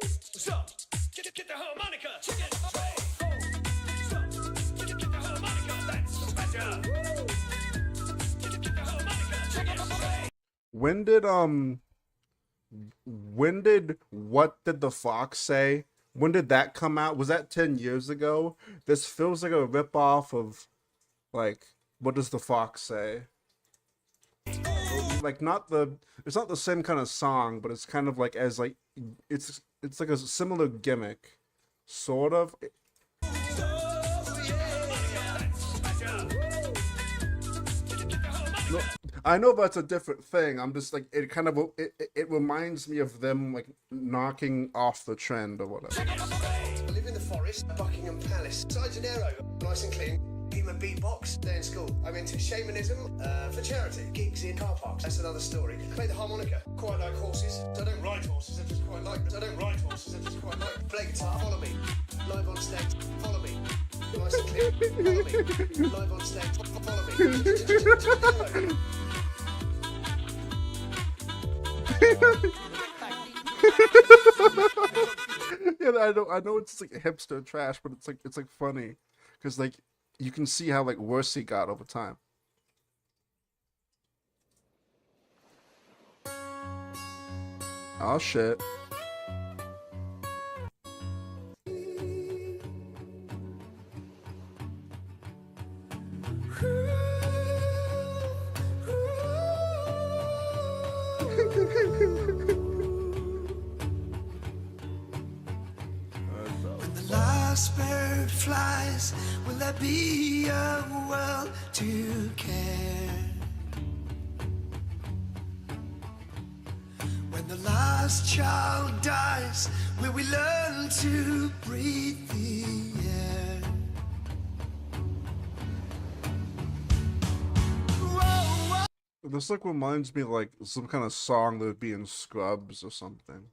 What's up? Get the harmonica, chicken train. What's up? Get the harmonica, that's the badger. Get the harmonica, chicken train. When did What Did the Fox Say? When did that come out? Was that 10 years ago? This feels like a ripoff of, like, What Does the Fox Say? Like, it's not the same kind of song, but it's kind of like it's like a similar gimmick, sort of. No, I know that's a different thing. I'm just like, it kind of, it reminds me of them like knocking off the trend or whatever. I live in the forest, Buckingham Palace. Sides and arrow, nice and clean. Human beatbox, day in school. I'm into shamanism for charity. Gigs in car parks, that's another story. Play the harmonica, quite like horses. I don't ride horses, I just quite like them. I don't ride horses, I just quite like them. Play guitar, follow me. Live on stage, follow me. Nice and clean, follow me. Live on stage, follow me. Yeah, I know it's like hipster trash, but it's like funny because like you can see how like worse he got over time. Oh shit. When the last bird flies, will there be a world to care? When the last child dies, will we learn to breathe the air? This like reminds me of like some kind of song that would be in Scrubs or something.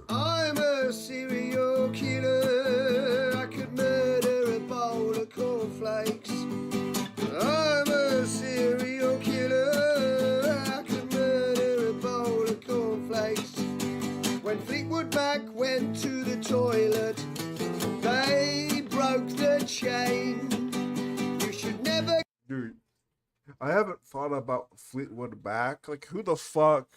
I'm a serial killer. I could murder a bowl of cornflakes. I'm a serial killer. I could murder a bowl of cornflakes. When Fleetwood Mac went to the toilet, they broke the chain. You should never. I haven't thought about Fleetwood Mac. Like, who the fuck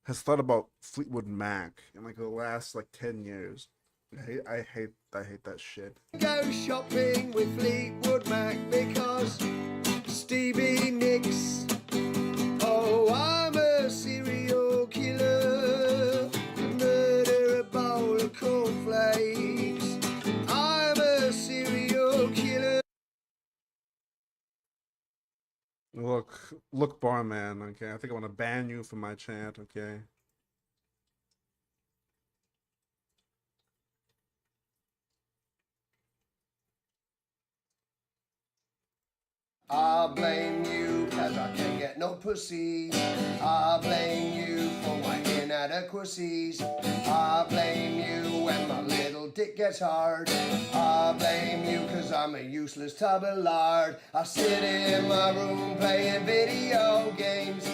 has thought about Fleetwood Mac in like the last like 10 years? I hate that shit. Go shopping with Fleetwood Mac because Stevie Nicks. Oh, I'm a serial killer. Murder a bowl of cornflakes. I'm a serial killer. Look, barman. Okay, I think I want to ban you from my chat. Okay. I blame you cause I can't get no pussy. I blame you for my inadequacies. I blame you when my little dick gets hard. I blame you cause I'm a useless tub of lard. I sit in my room playing video games,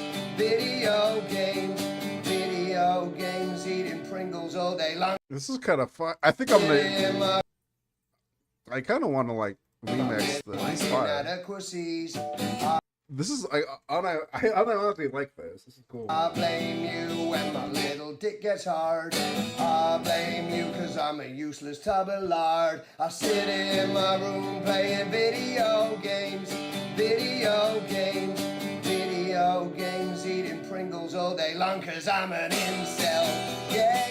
eating Pringles all day long. This is kind of fun. I think I'm gonna. I kind of want to like remix this. This is I honestly like this. This is cool. I blame you when my little dick gets hard. I blame you cause I'm a useless tub of lard. I sit in my room playing video games, eating Pringles all day long cause I'm an incel. Yeah,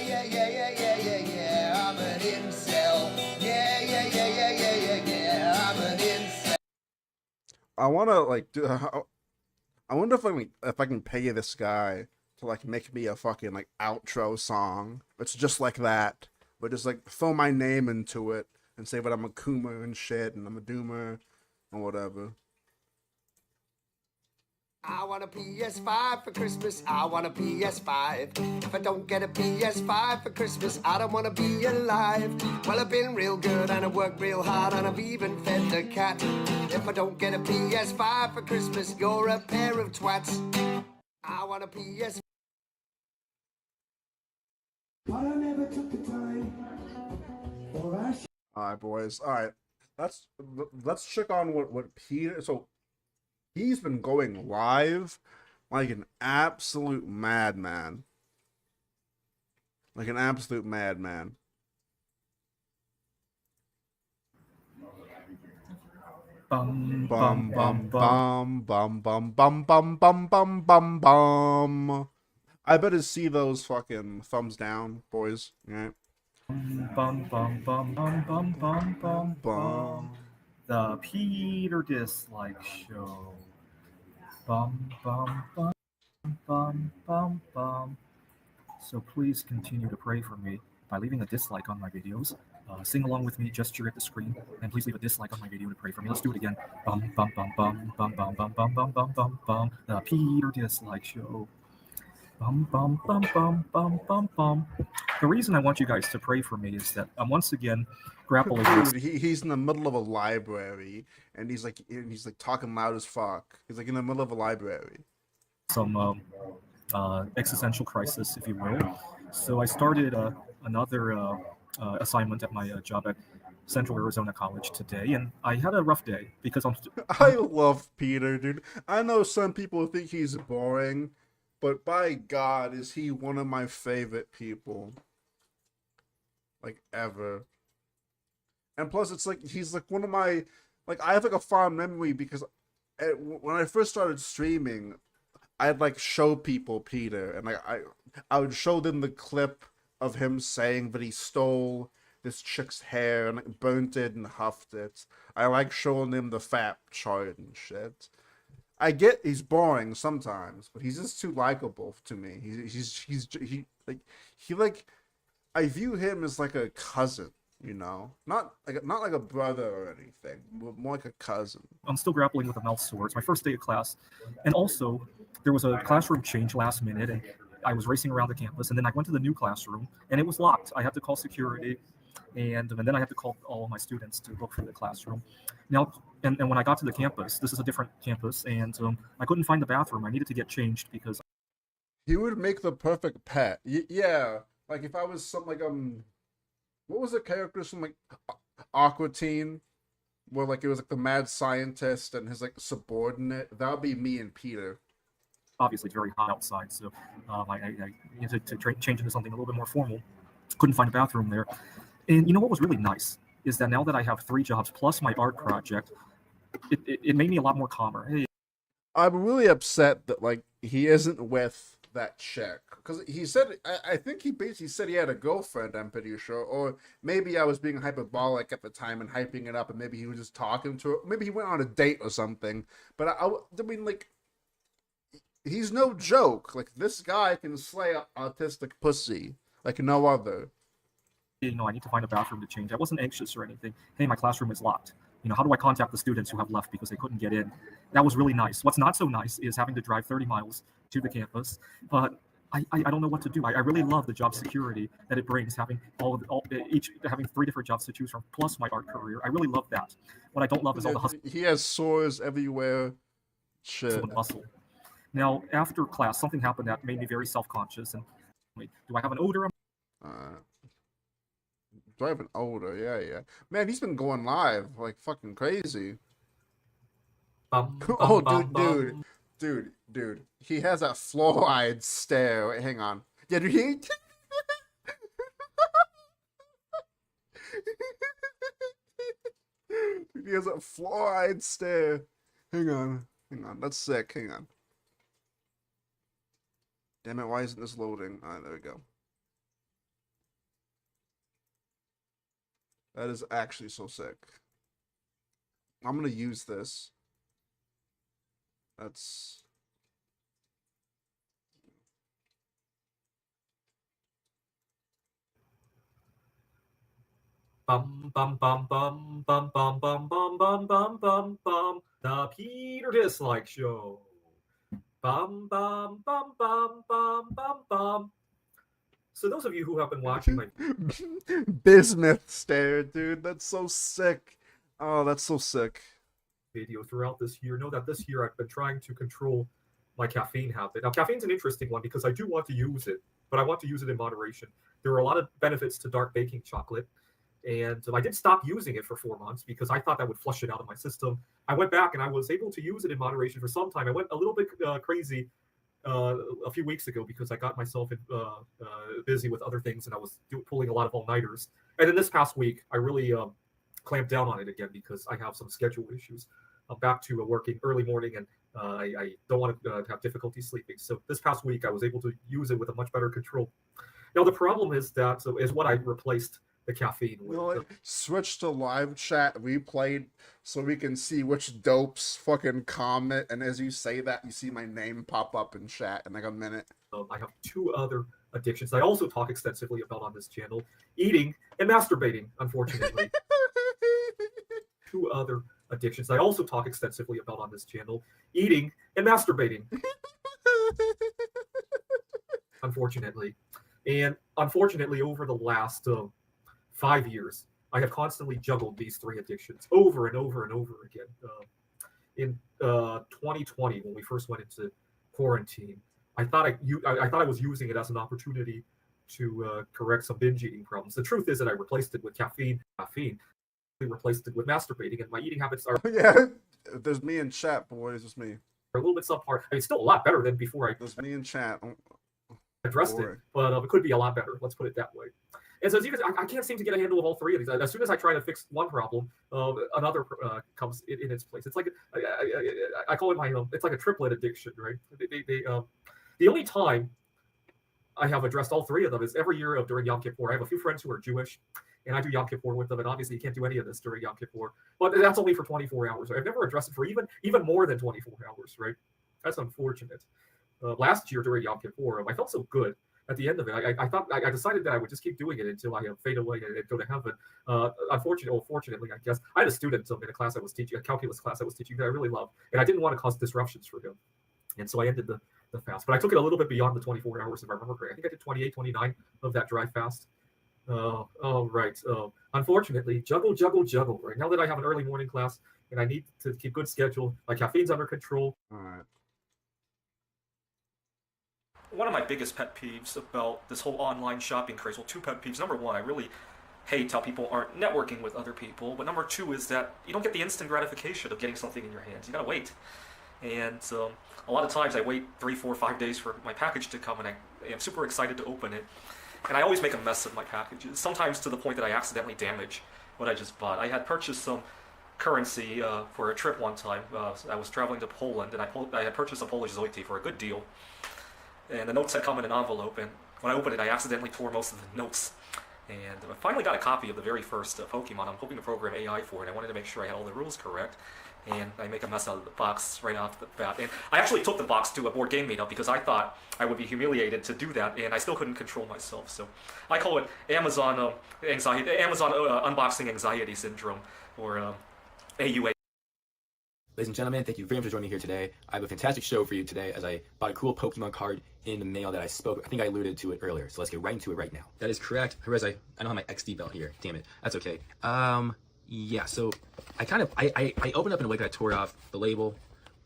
I'm an incel. Yeah, I'm an incel. I want to like do. I wonder if I can pay this guy to like make me a fucking like outro song. It's just like that, but just like throw my name into it and say that I'm a Kuma and shit and I'm a doomer or whatever. I want a PS5 for Christmas, I want a PS5. If I don't get a PS5 for Christmas, I don't want to be alive. Well, I've been real good and I've worked real hard and I've even fed the cat. If I don't get a PS5 for Christmas, you're a pair of twats. I want a PS5. But I never took the time. Alright, boys. Alright. Let's check on what Peter. So he's been going live like an absolute madman. Like an absolute madman. Bum Bum bum bum bum bum bum bum bum bum bum bum. I better see those fucking thumbs down, boys. Yeah. Bum bum bum bum bum bum bum bum. The Peter Dislike Show. Bum bum bum bum bum bum. So please continue to pray for me by leaving a dislike on my videos. Sing along with me, gesture at the screen, and please leave a dislike on my video to pray for me. Let's do it again. Bum bum bum bum bum bum bum bum bum bum bum bum. The Peter Dislike Show. Bum bum bum bum bum bum bum. The reason I want you guys to pray for me is that I'm once again grappling with. Dude, he's in the middle of a library and he's like talking loud as fuck. He's like in the middle of a library. Some existential crisis, if you will. So I started another assignment at my job at Central Arizona College today, and I had a rough day because I love Peter, dude. I know some people think he's boring, but by God, is he one of my favorite people, like, ever. And plus, it's like he's like one of my, like, I have like a fond memory because when I first started streaming, I'd like show people Peter, and like I would show them the clip of him saying that he stole this chick's hair and like, burnt it and huffed it. I like showing them the fat chart and shit. I get he's boring sometimes, but he's just too likable to me. He I view him as like a cousin, you know, not like a brother or anything, but more like a cousin. I'm still grappling with a mouth sore. It's my first day of class, and also there was a classroom change last minute, and I was racing around the campus, and then I went to the new classroom, and it was locked. I had to call security, and then I had to call all of my students to look for the classroom. Now, and when I got to the campus, this is a different campus, and I couldn't find the bathroom. I needed to get changed because he would make the perfect pet. Yeah, like if I was some like what was the characters from like Aqua Teen? where like it was like the mad scientist and his like subordinate. That would be me and Peter. Obviously, it's very hot outside, so I needed to change into something a little bit more formal. Couldn't find a bathroom there. And you know what was really nice is that now that I have 3 jobs plus my art project, it made me a lot more calmer. Hey, I'm really upset that like he isn't with that chick, because he said, I think he basically said he had a girlfriend, I'm pretty sure, or maybe I was being hyperbolic at the time and hyping it up, and maybe he was just talking to her, maybe he went on a date or something. But I mean, like, he's no joke. Like, this guy can slay autistic pussy like no other. you know, I need to find a bathroom to change. I wasn't anxious or anything. Hey, my classroom is locked. You know, how do I contact the students who have left because they couldn't get in? That was really nice. What's not so nice is having to drive 30 miles to the campus. But I don't know what to do. I really love the job security that it brings, having having 3 different jobs to choose from, plus my art career. I really love that. What I don't love is all the hustle. He has sores everywhere. Shit. And bustle. Now, after class, something happened that made me very self-conscious. And wait, do I have an odor? Do I have an odor? Yeah. Man, he's been going live like fucking crazy. Dude. He has that fluoride stare. Wait, hang on. Yeah, dude, he has a fluoride stare. Hang on. That's sick. Hang on. Damn it, why isn't this loading? Alright, there we go. That is actually so sick. I'm gonna use this. That's... Bum bum bum bum bum bum bum bum bum bum bum bum. The Peter Dislike Show. Bum bum bum bum bum bum bum. So those of you who have been watching my bismuth stare, dude, that's so sick. Oh, that's so sick. Video throughout this year, know that this year I've been trying to control my caffeine habit. Now, caffeine's an interesting one because I do want to use it, but I want to use it in moderation. There are a lot of benefits to dark baking chocolate. And I did stop using it for 4 months because I thought that would flush it out of my system. I went back and I was able to use it in moderation for some time. I went a little bit crazy a few weeks ago because I got myself busy with other things and I was pulling a lot of all-nighters. And then this past week, I really clamped down on it again because I have some schedule issues. I'm back to working early morning and I don't want to have difficulty sleeping. So this past week, I was able to use it with a much better control. Now, the problem is that is what I replaced the caffeine with. We'll switch to live chat replayed so we can see which dopes fucking comment, and as you say that, you see my name pop up in chat in like a minute. I have 2 other addictions I also talk extensively about on this channel: eating and masturbating, unfortunately. 2 other addictions I also talk extensively about on this channel: eating and masturbating. Unfortunately. And unfortunately, over the last 5 years, I have constantly juggled these 3 addictions over and over and over again. In 2020, when we first went into quarantine, I thought I was using it as an opportunity to correct some binge eating problems. The truth is that I replaced it with caffeine. Replaced it with masturbating, and my eating habits are There's me in chat, boys. It's me. A little bit subpar. I mean, still a lot better than before. There's me in chat. Addressed it, but it could be a lot better. Let's put it that way. And so as you can, I can't seem to get a handle of all 3 of these. As soon as I try to fix one problem, another comes in its place. It's like I call it it's like a triplet addiction, right? The only time I have addressed all 3 of them is every year during Yom Kippur. I have a few friends who are Jewish, and I do Yom Kippur with them. And obviously, you can't do any of this during Yom Kippur, but that's only for 24 hours. I've never addressed it for even more than 24 hours, right? That's unfortunate. Last year during Yom Kippur, I felt so good at the end of it. I decided that I would just keep doing it until I fade away and go to heaven. Fortunately, I guess I had a student in a class I was teaching, a calculus class I was teaching that I really loved, and I didn't want to cause disruptions for him, and so I ended the fast. But I took it a little bit beyond the 24 hours, if I remember correctly. I think I did 28, 29 of that dry fast. Right. Unfortunately, juggle. Right now that I have an early morning class and I need to keep good schedule, my caffeine's under control. All right. One of my biggest pet peeves about this whole online shopping craze, well, 2 pet peeves. Number 1, I really hate how people aren't networking with other people. But number two is that you don't get the instant gratification of getting something in your hands. You gotta wait. And a lot of times I wait 3, 4, 5 days for my package to come, and I am super excited to open it. And I always make a mess of my packages, sometimes to the point that I accidentally damage what I just bought. I had purchased some currency for a trip one time. I was traveling to Poland, and I had purchased a Polish zloty for a good deal. And the notes had come in an envelope, and when I opened it, I accidentally tore most of the notes. And I finally got a copy of the very first Pokemon. I'm hoping to program AI for it. I wanted to make sure I had all the rules correct. And I make a mess out of the box right off the bat. And I actually took the box to a board game meetup because I thought I would be humiliated to do that, and I still couldn't control myself. So I call it Amazon anxiety, Amazon unboxing anxiety syndrome, or AUA. Ladies and gentlemen, thank you very much for joining me here today. I have a fantastic show for you today as I bought a cool Pokemon card in the mail that I think I alluded to it earlier. So let's get right into it right now. That is correct. Perez, I don't have my XD belt here. Damn it. That's okay. Yeah, so I opened up in a way that I tore off the label,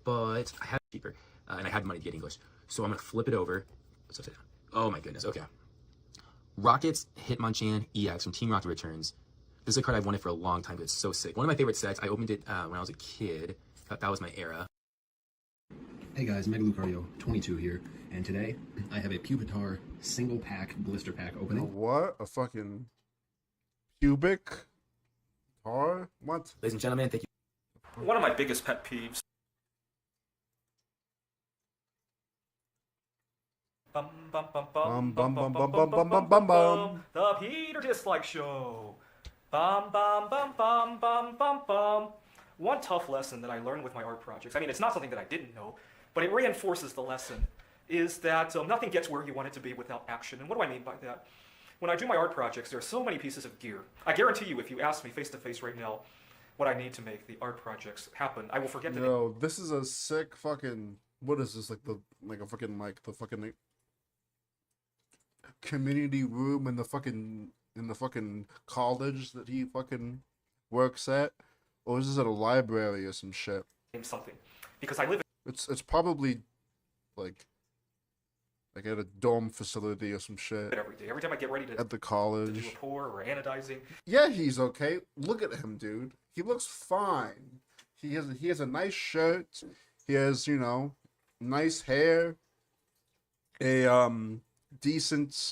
but I had it cheaper, and I had money to get English. So I'm going to flip it over. What's upside down? Oh my goodness, okay. Rockets Hitmonchan EX from Team Rocket Returns. This is a card I've wanted for a long time, but it's so sick. One of my favorite sets. I opened it when I was a kid. Thought that was my era. Hey guys, Mega Lucario 22 here, and today I have a Pupitar single pack blister pack opening. What? A fucking pubic tar? What? Ladies and gentlemen, thank you. One of my biggest pet peeves. Bum bum bum bum bum bum bum bum bum bum bum bum. The Peter Dislike Show. Bum bum bum bum bum bum bum. One tough lesson that I learned with my art projects, I mean, it's not something that I didn't know, but it reinforces the lesson, is that nothing gets where you want it to be without action. And what do I mean by that? When I do my art projects, there are so many pieces of gear. I guarantee you, if you ask me face-to-face right now what I need to make the art projects happen, I will forget the name. Yo, this is a sick fucking... What is this? Like the fucking community room in the fucking college that he fucking works at? Or is this at a library or some shit? Name something. Because I live in... It's probably like at a dorm facility or some shit. Every day. Every time I get ready to... At the college. To do a pour or anodizing. Yeah, he's okay. Look at him, dude. He looks fine. He has a nice shirt. He has, you know, nice hair. A decent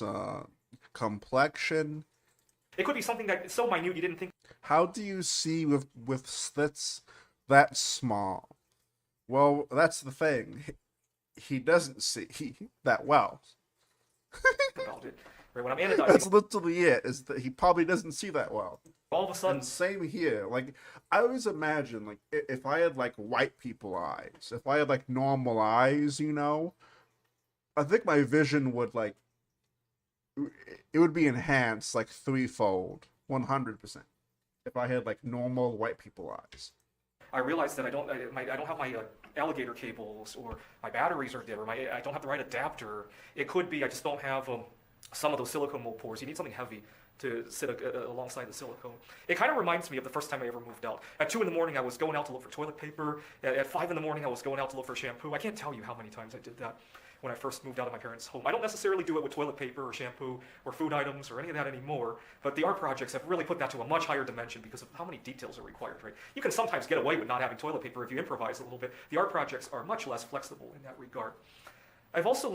complexion. It could be something that's so minute you didn't think. How do you see with slits that small? Well, that's the thing. He doesn't see that well. About it. Right, when I'm anodizing. That's literally it. Is that he probably doesn't see that well. All of a sudden. And same here. Like I always imagine, like if I had like white people eyes, if I had like normal eyes, you know, I think my vision would like. It would be enhanced like threefold, 100%. If I had like normal white people eyes. I realized that I don't have my alligator cables, or my batteries are dead, or I don't have the right adapter. It could be I just don't have some of those silicone mold pores. You need something heavy to sit alongside the silicone. It kind of reminds me of the first time I ever moved out. At 2 in the morning, I was going out to look for toilet paper. At 5 in the morning, I was going out to look for shampoo. I can't tell you how many times I did that when I first moved out of my parents' home. I don't necessarily do it with toilet paper or shampoo or food items or any of that anymore, but the art projects have really put that to a much higher dimension because of how many details are required, right? You can sometimes get away with not having toilet paper if you improvise a little bit. The art projects are much less flexible in that regard. I've also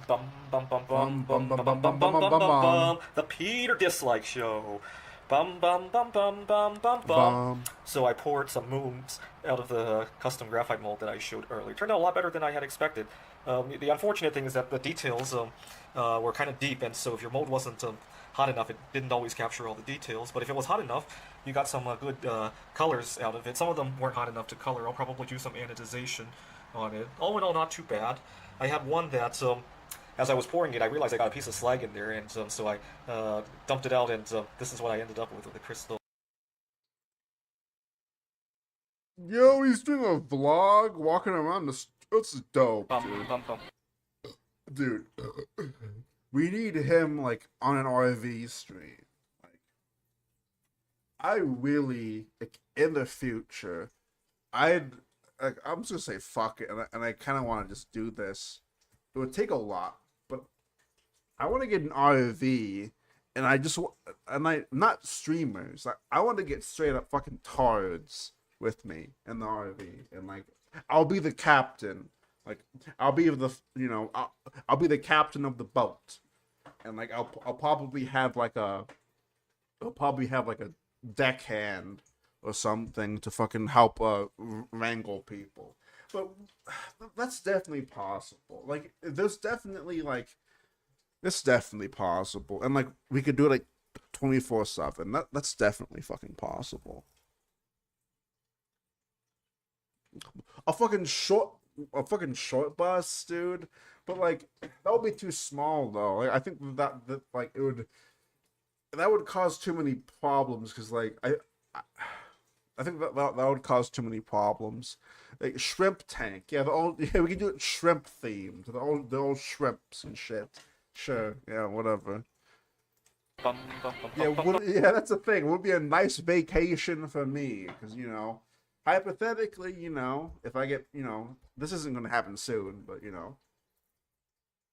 bum bum bum bum bum bum bum bum bum bum bum. The Peter Dislike Show. Bum bum bum bum bum bum bum. So I poured some moons out of the custom graphite mold that I showed earlier. Turned out a lot better than I had expected. The unfortunate thing is that the details were kind of deep, and so if your mold wasn't hot enough, it didn't always capture all the details. But if it was hot enough, you got some good colors out of it. Some of them weren't hot enough to color. I'll probably do some anodization on it. All in all, not too bad. I had one that as I was pouring it, I realized I got a piece of slag in there, and so I dumped it out, and this is what I ended up with the crystal. Yo, he's doing a vlog, walking around the... That's dope, dude. Dude, we need him, like, on an RV stream. Like, I really, like, in the future, I'm just gonna say fuck it, and I kind of want to just do this it would take a lot, but I want to get an RV, and not streamers. I want to get straight up fucking tards with me in the RV, and like I'll be the captain. Like I'll be the I'll be the captain of the boat, and like I'll probably have like a deckhand or something to fucking help wrangle people. But that's definitely possible. Like this definitely possible, and like we could do it like 24/7. That's definitely fucking possible. A fucking short bus, dude. But like that would be too small though. Like, I think that like that would cause too many problems, because like I think that would cause too many problems. Like shrimp tank, we can do it shrimp themed. The old shrimps and shit. Sure, yeah, whatever. That's the thing. It would be a nice vacation for me, because hypothetically, if I get, this isn't going to happen soon, but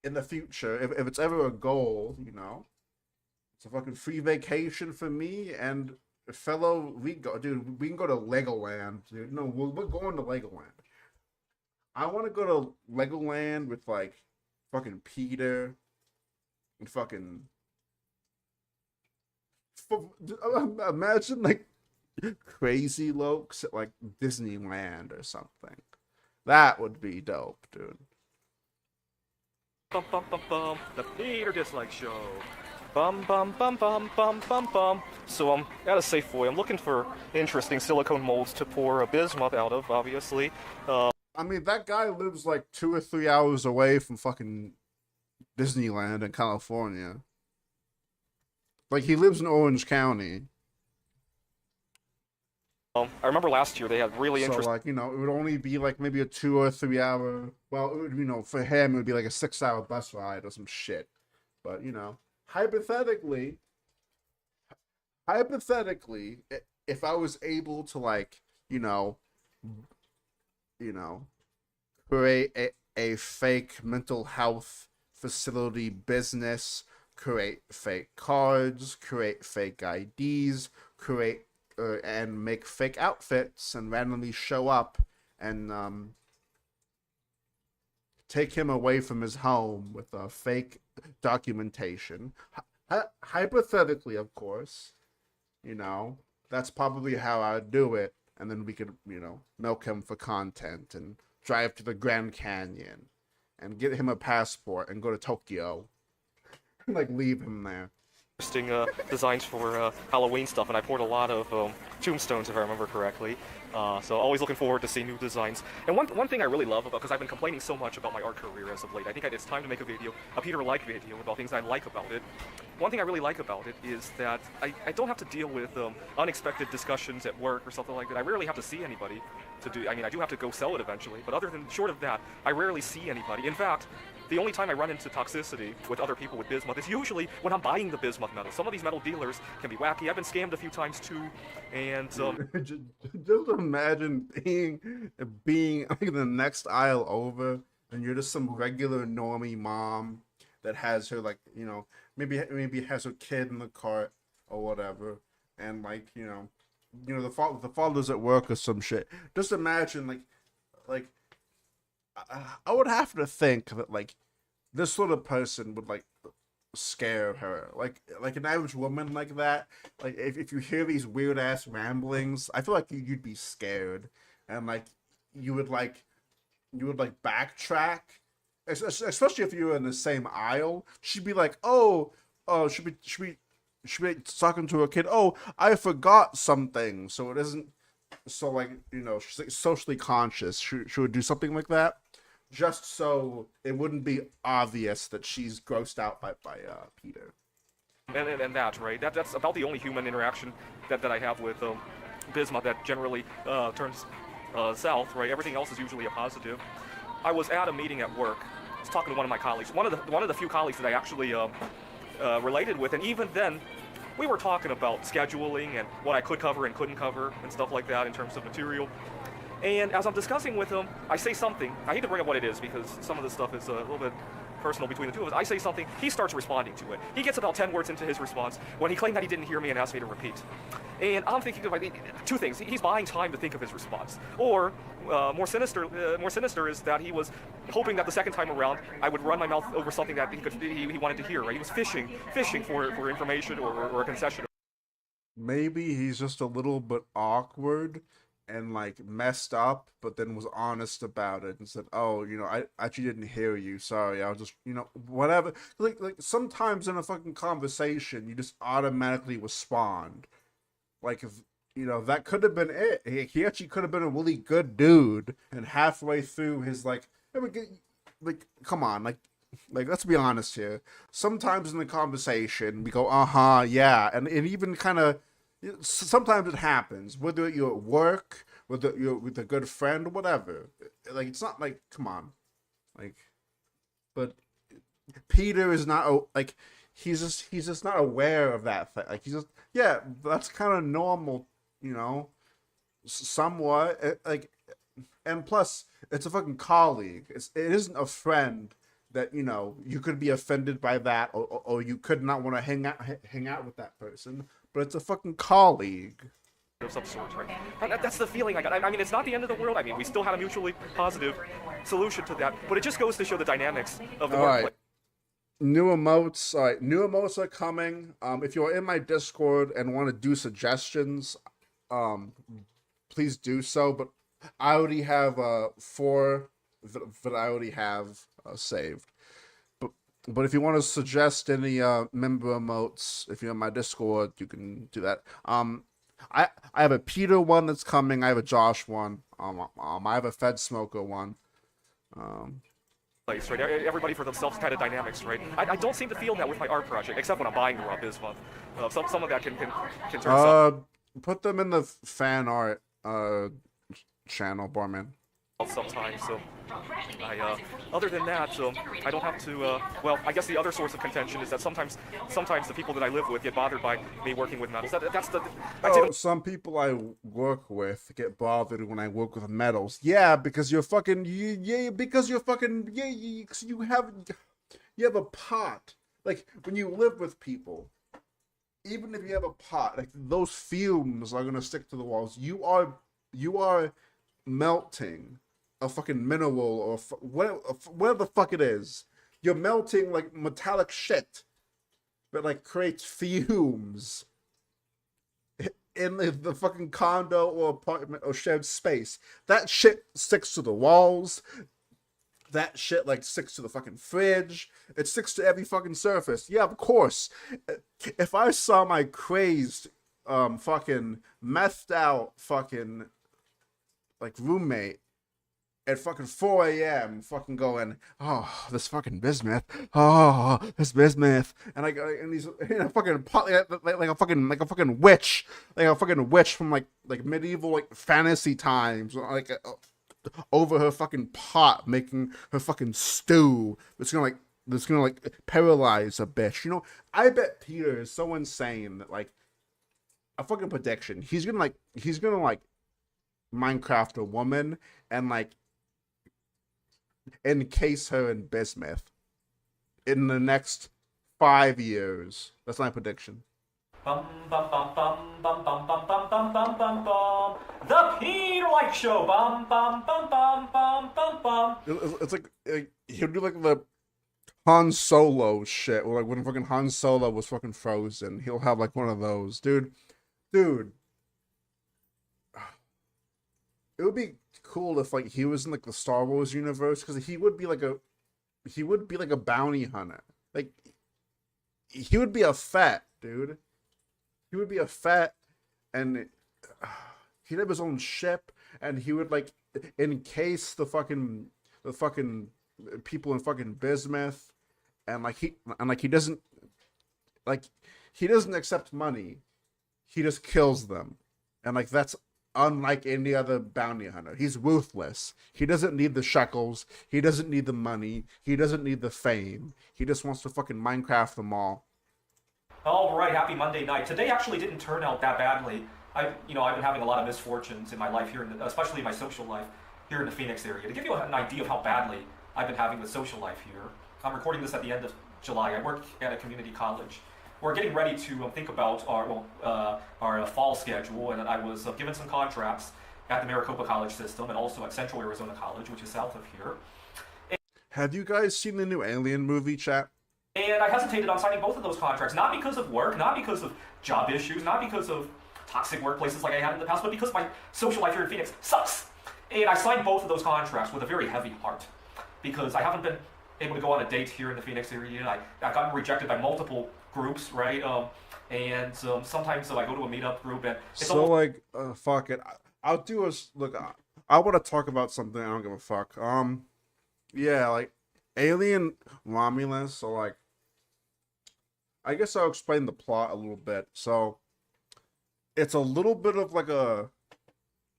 in the future, if it's ever a goal, it's a fucking free vacation for me and a fellow. We can go to Legoland, dude. No, we're going to Legoland. I want to go to Legoland with like fucking Peter and fucking. Imagine like Crazy Lokes at like Disneyland or something. That would be dope, dude. Bum bum bum bum. The Peter Dislike Show. Bum bum bum bum bum bum bum. So I'm at a Safeway. I'm looking for interesting silicone molds to pour a bismuth out of, obviously. I mean, that guy lives like 2 or 3 hours away from fucking Disneyland in California. Like, he lives in Orange County. I remember last year they had really interesting. So, like, it would only be like maybe a 2 or 3 hour. Well, it would, for him, it would be like a 6-hour bus ride or some shit. But, hypothetically, if I was able to, like, create a fake mental health facility business, create fake cards, create fake IDs, and make fake outfits and randomly show up and take him away from his home with a fake documentation. Hypothetically, of course, that's probably how I'd do it. And then we could, milk him for content and drive to the Grand Canyon and get him a passport and go to Tokyo and like leave him there. Interesting designs for Halloween stuff, and I poured a lot of tombstones, if I remember correctly. So always looking forward to seeing new designs. And one thing I really love about, because I've been complaining so much about my art career as of late, I think it's time to make a Peter-like video about things I like about it. One thing I really like about it is that I don't have to deal with unexpected discussions at work or something like that. I rarely have to see anybody to do. I mean, I do have to go sell it eventually, but short of that, I rarely see anybody. In fact, the only time I run into toxicity with other people with bismuth is usually when I'm buying the bismuth metal. Some of these metal dealers can be wacky. I've been scammed a few times too, and just imagine being like the next aisle over, and you're just some regular normie mom that has her like maybe has her kid in the cart or whatever, and like the father's at work or some shit. Just imagine like. I would have to think that like this sort of person would like scare her, like an average woman like that. Like if you hear these weird ass ramblings, I feel like you'd be scared, and like you would backtrack, especially if you were in the same aisle. She'd be like, she'd be talking to her kid. Oh, I forgot something, so it isn't. So like she's like socially conscious. She would do something like that, just so it wouldn't be obvious that she's grossed out by Peter. And that, right? That's about the only human interaction that I have with bismuth that generally turns south, right? Everything else is usually a positive. I was at a meeting at work. I was talking to one of my colleagues, one of the few colleagues that I actually related with, and even then, we were talking about scheduling and what I could cover and couldn't cover and stuff like that in terms of material. And as I'm discussing with him, I say something. I hate to bring up what it is because some of this stuff is a little bit personal between the two of us. I say something, he starts responding to it. He gets about 10 words into his response when he claimed that he didn't hear me and asked me to repeat. And I'm thinking of two things. He's buying time to think of his response. Or more sinister is that he was hoping that the second time around I would run my mouth over something that he wanted to hear. Right? He was fishing for information or a concession. Maybe he's just a little bit awkward and like messed up, but then was honest about it and said, "Oh, you know, I actually didn't hear you. Sorry, I was just, you know, whatever." Like sometimes in a fucking conversation, you just automatically respond. Like, if you know, that could have been it. He actually could have been a really good dude, and halfway through his like, come on, like let's be honest here. Sometimes in the conversation, we go, yeah, and it even kind of. Sometimes it happens, whether you're at work, whether you're with a good friend, or whatever. Like, it's not like, come on. Like, but Peter is not, like, he's just not aware of that thing. Like, he's just, yeah, that's kind of normal, you know, somewhat. Like, and plus, it's a fucking colleague. It isn't a friend that, you know, you could be offended by that, or you could not want to hang out with that person. But it's a fucking colleague. Of some sort, right? That's the feeling I got. I mean, it's not the end of the world. I mean, we still had a mutually positive solution to that. But it just goes to show the dynamics of the workplace. New emotes. All right, new emotes are coming. If you're in my Discord and want to do suggestions, please do so. But I already have 4 that I already have saved. But if you want to suggest any member emotes, if you're in my Discord, you can do that. I have a Peter one that's coming. I have a Josh one. I have a Fed Smoker one. Right? Everybody for themselves kind of dynamics, right? I don't seem to feel that with my art project, except when I'm buying the raw biz month. Some of that can turn some. Put them in the fan art channel, Barman. Sometimes, so other than that, I don't have to. Well, I guess the other source of contention is that sometimes the people that I live with get bothered by me working with metals. That's the. Some people I work with get bothered when I work with metals. Yeah, because you're fucking. Because you're fucking. You have a pot. Like when you live with people, even if you have a pot, like those fumes are gonna stick to the walls. You are melting a fucking mineral or whatever the fuck it is. You're melting like metallic shit that like creates fumes in the fucking condo or apartment or shared space. That shit sticks to the walls. That shit like sticks to the fucking fridge. It sticks to every fucking surface. Yeah, of course. If I saw my crazed fucking methed out fucking like roommate at fucking 4 a.m. fucking going, "Oh, this fucking bismuth. Oh, this bismuth." And he's in a fucking pot, like a fucking witch. Like a fucking witch from like medieval like fantasy times. Like over her fucking pot making her fucking stew. That's gonna paralyze a bitch. You know, I bet Peter is so insane that like a fucking prediction. He's gonna Minecraft a woman and like encase her in bismuth in the next 5 years. That's my prediction. Bum bum bum bum bum bum bum bum bum bum bum bum. The Peter Light Show. Bum bum bum bum bum bum bum. It's like he'll do like the Han Solo shit, or like when fucking Han Solo was fucking frozen. He'll have like one of those, dude. It would be cool if like he was in like the Star Wars universe, because he would be like a bounty hunter. Like he would be a Fett, dude. He would be a Fett, and he'd have his own ship, and he would like encase the fucking people in fucking bismuth, and he doesn't accept money. He just kills them, and like that's unlike any other bounty hunter. He's ruthless. He doesn't need the shekels. He doesn't need the money. He doesn't need the fame. He just wants to fucking Minecraft them all. All right, happy Monday night. Today actually didn't turn out that badly. I've been having a lot of misfortunes in my life here, especially my social life here in the Phoenix area. To give you an idea of how badly I've been having with social life here, I'm recording this at the end of July. I work at a community college. We're getting ready to think about our fall schedule, and I was given some contracts at the Maricopa College system and also at Central Arizona College, which is south of here. Have you guys seen the new Alien movie, chat? And I hesitated on signing both of those contracts, not because of work, not because of job issues, not because of toxic workplaces like I had in the past, but because my social life here in Phoenix sucks. And I signed both of those contracts with a very heavy heart, because I haven't been able to go on a date here in the Phoenix area. I've gotten rejected by multiple groups, right? Sometimes I go to a meetup group and it's so like, fuck it. I'll do a look. I want to talk about something. I don't give a fuck. Yeah, like Alien Romulus. So like, I guess I'll explain the plot a little bit. So it's a little bit of like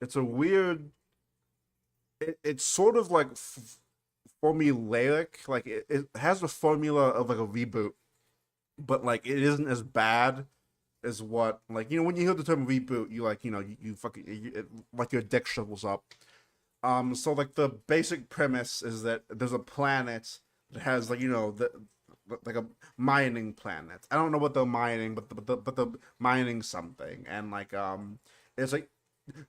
it's a weird. It's sort of like formulaic. Like it has the formula of like a reboot, but like it isn't as bad as what, like, when you hear the term reboot, you like, you fucking, like your dick shrivels up. So like the basic premise is that there's a planet that has like, like a mining planet. I don't know what they're mining, but they're mining something, and like it's like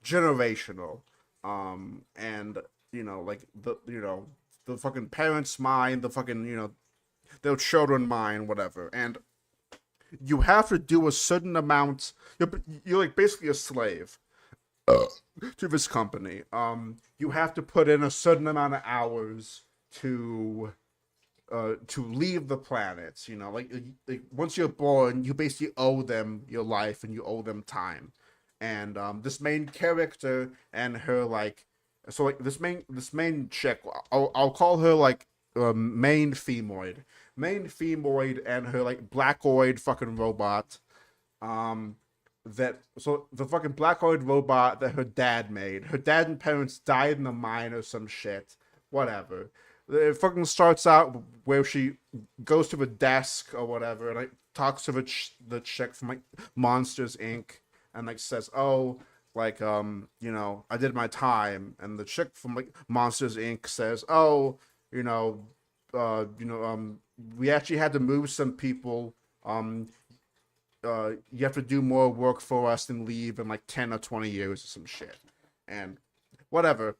generational. And like the fucking parents mine, the fucking their children mine, whatever, and you have to do a certain amount. You're like basically a slave to this company. You have to put in a certain amount of hours to leave the planet. Like once you're born, you basically owe them your life and you owe them time. And this main character and her like, so like this main chick, I'll call her like main femoid and her like blackoid fucking robot, so the fucking blackoid robot that her dad made. Her dad and parents died in the mine or some shit, whatever. It fucking starts out where she goes to a desk or whatever and like talks to the chick from like Monsters Inc. and like says, oh, like I did my time. And the chick from like Monsters Inc. says, oh, we actually had to move some people. You have to do more work for us and leave in like 10 or 20 years or some shit. And whatever.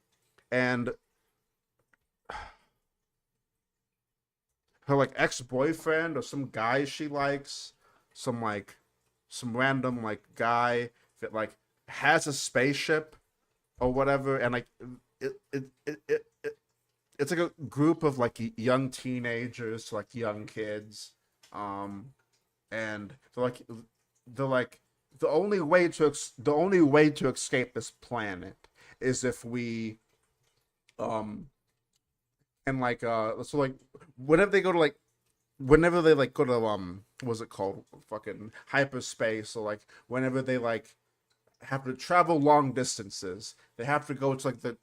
And her like ex-boyfriend or some guy she likes, some random like guy that like has a spaceship or whatever, and like it's like a group of like young teenagers to like young kids, and they're like the only way to escape this planet is if we and like so like whenever they go to what's it called, fucking hyperspace, or like whenever they like have to travel long distances, they have to go to like the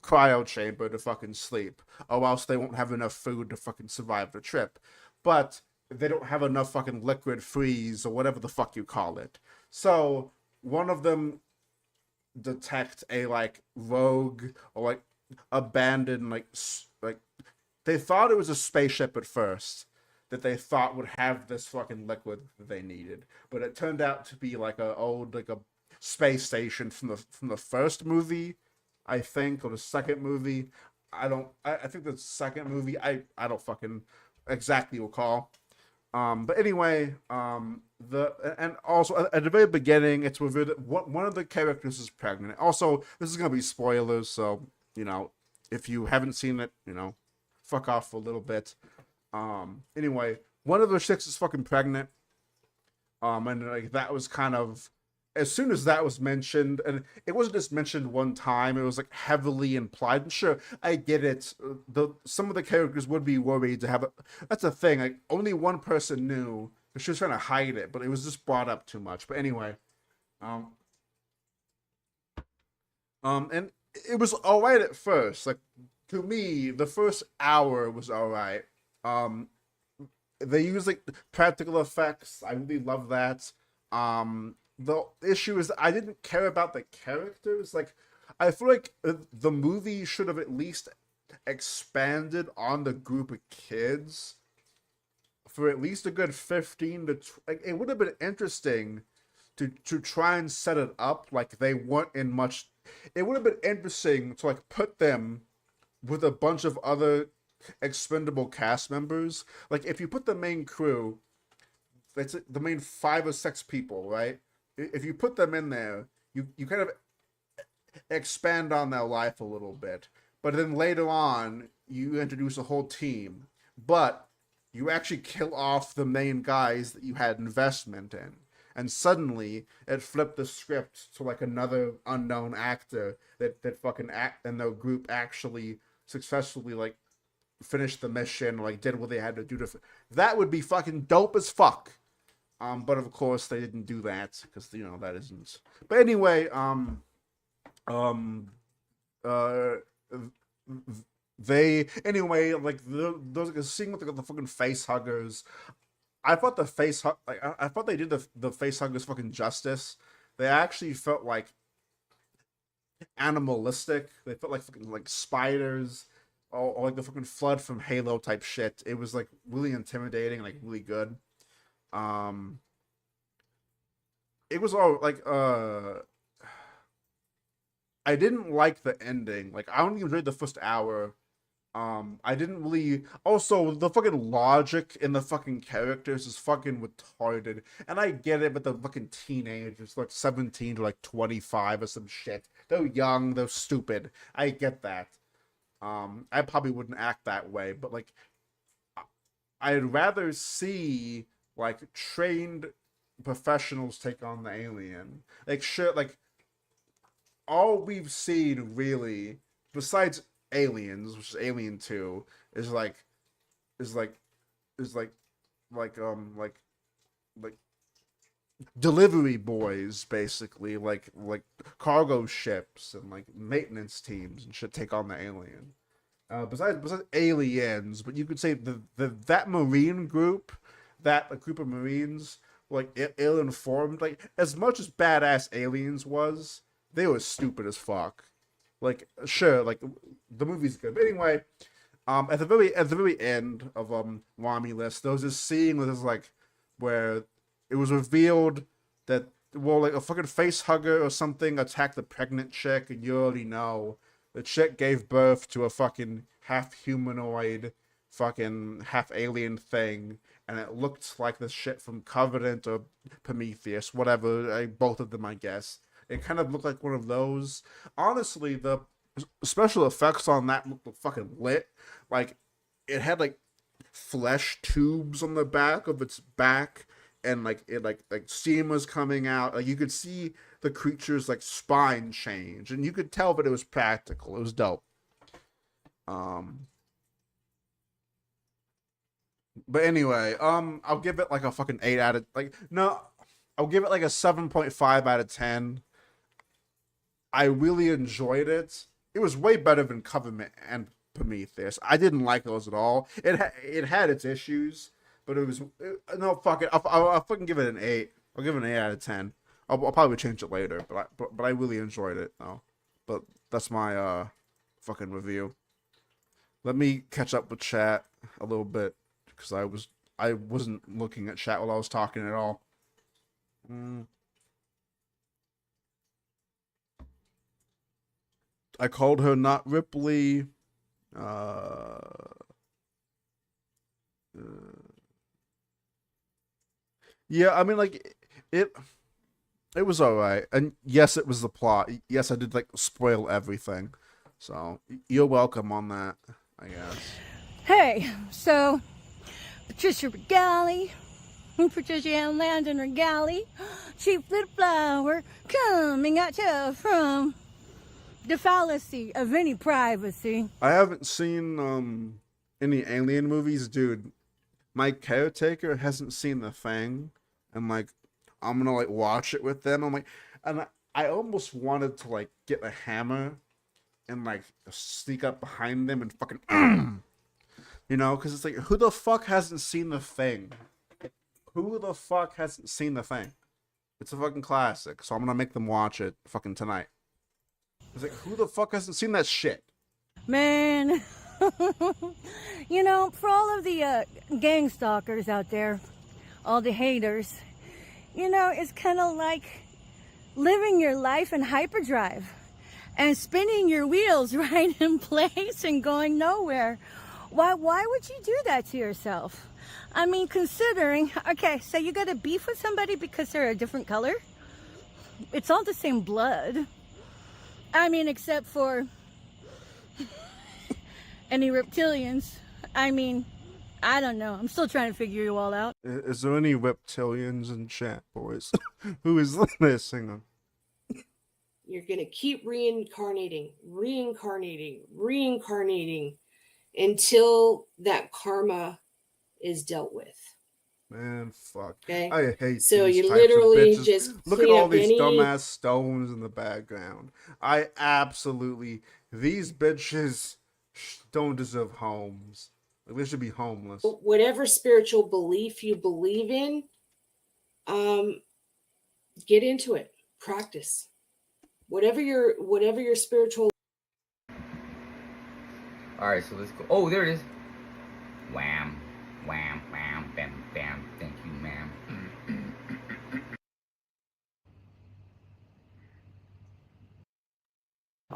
cryo chamber to fucking sleep, or else they won't have enough food to fucking survive the trip. But they don't have enough fucking liquid freeze or whatever the fuck you call it. So one of them detect a like rogue or like abandoned like they thought it was a spaceship at first that they thought would have this fucking liquid that they needed, but it turned out to be like a space station from the first movie, I think, or the second movie. I think the second movie. I don't fucking exactly recall. But anyway, and also at the very beginning, it's revealed that one of the characters is pregnant. Also, this is gonna be spoilers, so if you haven't seen it, fuck off for a little bit. Anyway, one of the chicks is fucking pregnant. And like that was kind of, as soon as that was mentioned, and it wasn't just mentioned one time, it was like heavily implied. And sure, I get it. Some of the characters would be worried to have that's a thing. Like only one person knew. She was trying to hide it, but it was just brought up too much. But anyway, and it was alright at first. Like to me, the first hour was alright. They use like practical effects. I really love that. The issue is I didn't care about the characters. Like, I feel like the movie should have at least expanded on the group of kids for at least a good 15 to like, it would have been interesting to try and set it up like they weren't in much. It would have been interesting to like put them with a bunch of other expendable cast members. Like, if you put the main crew, that's the main 5 or 6 people, right? If you put them in there, you kind of expand on their life a little bit. But then later on, you introduce a whole team. But you actually kill off the main guys that you had investment in. And suddenly, it flipped the script to like another unknown actor that fucking act and the group actually successfully like finished the mission, like did what they had to do to. That would be fucking dope as fuck. But of course they didn't do that because that isn't. But anyway, they anyway like those like seeing with the fucking face huggers. I thought the face I thought they did the face huggers fucking justice. They actually felt like animalistic. They felt like fucking like spiders or like the fucking Flood from Halo type shit. It was like really intimidating, like really good. It was all like I didn't like the ending. Like, I only enjoyed the first hour. I didn't really. Also, the fucking logic in the fucking characters is fucking retarded. And I get it, but the fucking teenagers, like 17 to like 25 or some shit. They're young, they're stupid. I get that. I probably wouldn't act that way, but like, I'd rather see like trained professionals take on the alien. Like, sure, like all we've seen really, besides Aliens, which is Alien 2, is delivery boys, basically, like cargo ships and like maintenance teams and shit take on the alien. Besides aliens, but you could say that marine group, that group of marines, like ill-informed, like as much as badass aliens was, they were stupid as fuck. Like, sure, like the movie's good, but anyway, at the very end of Romulus, there was this scene where there's like where it was revealed that like a fucking face hugger or something attacked the pregnant chick, and you already know the chick gave birth to a fucking half humanoid, fucking half alien thing, and it looked like the shit from Covenant or Prometheus, whatever, both of them, I guess. It kind of looked like one of those. Honestly, the special effects on that looked fucking lit. Like, it had like flesh tubes on the back of its back, and like it like steam was coming out. Like, you could see the creature's like spine change, and you could tell that it was practical. It was dope. But anyway, I'll give it like a fucking 8 out of I'll give it like a 7.5 out of 10. I really enjoyed it. It was way better than Covenant and Prometheus. I didn't like those at all. It had its issues, but it was no, fuck it. I'll fucking give it an 8. I'll give it an 8 out of 10. I'll probably change it later, but I really enjoyed it though. But that's my fucking review. Let me catch up with chat a little bit because I wasn't looking at chat while I was talking at all. I called her not Ripley. Yeah, I mean, like, it was alright. And yes, it was the plot. Yes, I did, like, spoil everything. So, you're welcome on that, I guess. Hey, so, Patricia Regali, Patricia Ann Landon Regali, Chief Little Flower, coming at you from the fallacy of any privacy. I haven't seen any alien movies, dude. My caretaker hasn't seen The Thing, and like I'm gonna like watch it with them. I'm like, and I almost wanted to like get a hammer and like sneak up behind them and fucking, you know, because it's like, who the fuck hasn't seen The Thing? Who the fuck hasn't seen The Thing? It's a fucking classic, so I'm gonna make them watch it fucking tonight. It's like, who the fuck hasn't seen that shit? Man, you know, for all of the gang stalkers out there, all the haters, you know, it's kind of like living your life in hyperdrive and spinning your wheels right in place and going nowhere. Why would you do that to yourself? I mean, considering, okay, so you got a beef with somebody because they're a different color? It's all the same blood. I mean, except for any reptilians. I mean, I don't know. I'm still trying to figure you all out. Is there any reptilians in chat, boys? Who is this? Hang on. You're going to keep reincarnating until that karma is dealt with. Man, fuck. Okay. I hate so these you types literally of bitches. just Look at all these dumbass stones in the background. I absolutely, these bitches don't deserve homes. Like, they should be homeless. Whatever spiritual belief you believe in, get into it. Practice. Whatever your spiritual. All right, so let's go. Oh, there it is. Wham, wham, wham, bam, bam. Thank you, ma'am.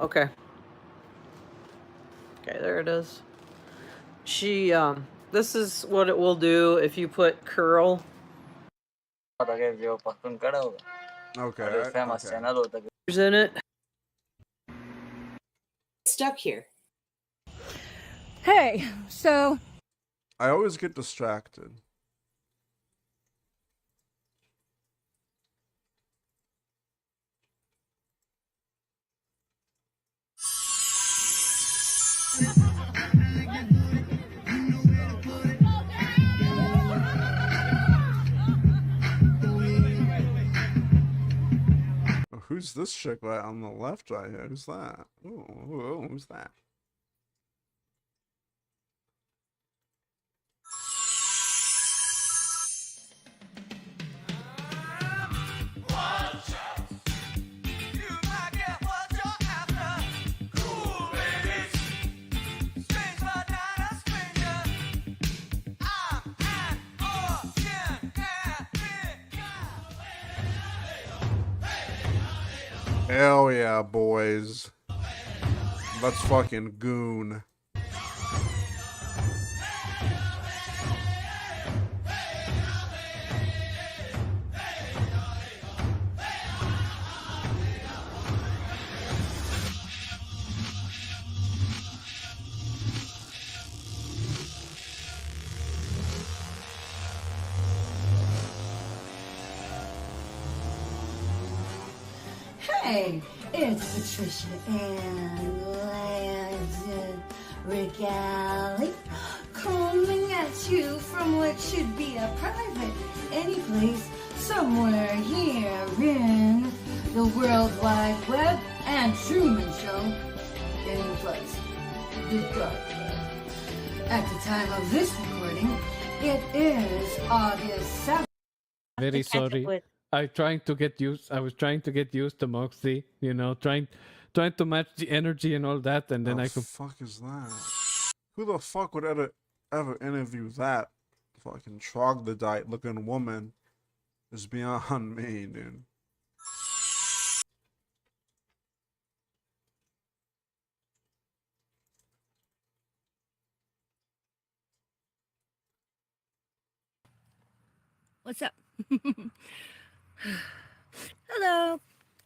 Okay. Okay, there it is. This is what it will do if you put curl. Okay. In it. Stuck here. Hey, so I always get distracted. Who's this chick right on the left right here? Who's that? Ooh, who's that? Hell yeah, boys. Let's fucking goon. hey, it's Patricia and Landon Regali coming at you from what should be a private any place somewhere here in the World Wide Web and Truman Show in place. The Dark Web. At the time of this recording, it is August 7th. Very sorry. I was trying to get used to Moxie, you know, trying to match the energy and all that, and then the fuck is that? Who the fuck would ever interview that fucking troglodyte looking woman? Is beyond me, dude. What's up? Hello,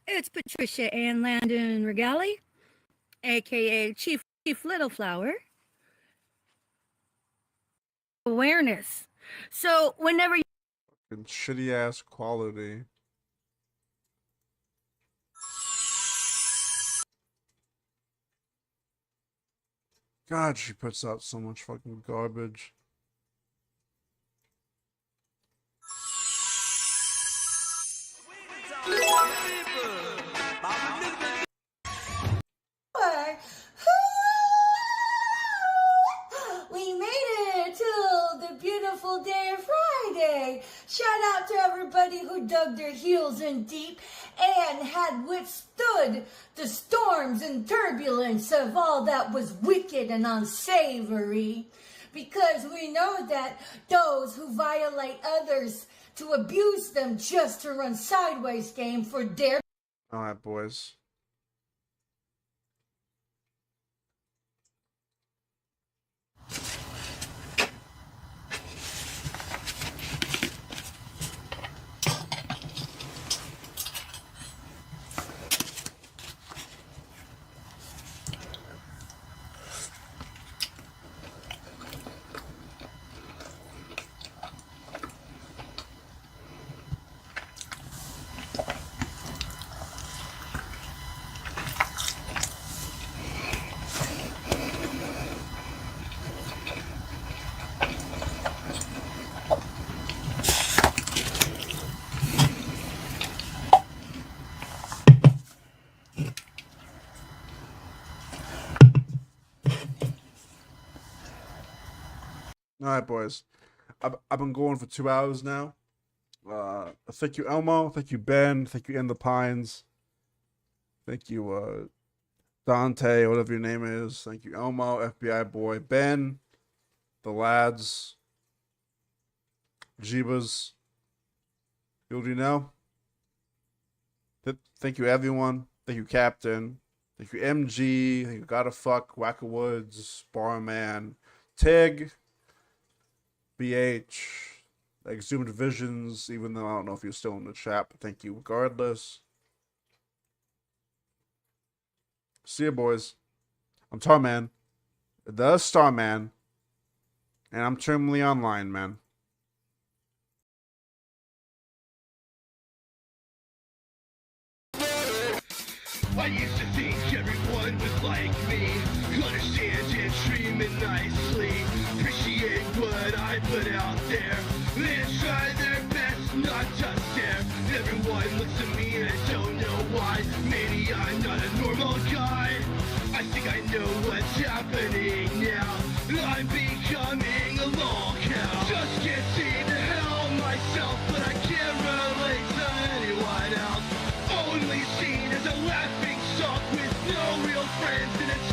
it's Patricia Ann Landon Regali, aka Chief Little Flower. Awareness. So whenever you Fucking shitty ass quality. God, she puts out so much fucking garbage. we made it to the beautiful beautiful day of Friday. Shout out to everybody who dug their heels in deep and had withstood the storms and turbulence of all that was wicked and unsavory. Because we know that those who violate others to abuse them just to run sideways game for their... All right, boys. All right, boys. I've been going for 2 hours now. Thank you, Elmo. Thank you, Ben. Thank you, In the Pines. Thank you, Dante, whatever your name is. Thank you, Elmo, FBI Boy, Ben, the lads, Jeebas. You already know. Thank you, everyone. Thank you, Captain. Thank you, MG. Thank you, Gotta Fuck, Wackerwoods, Barman, Tig, BH, Exhumed Visions, even though I don't know if you're still in the chat, but thank you regardless. See ya, boys. I'm Tarman, the Starman, and I'm terminally online, man. I used to think everyone was like me, understand and dreaming nicely, appreciate what I put out there, and try their best not to stare. Everyone looks at me and I don't know why, maybe I'm not a normal guy. I think I know what's happening now, I'm becoming a lolcow. Just can't see the hell myself, but I can't relate to anyone else. Only seen as a laughing stock with no real friends, and it's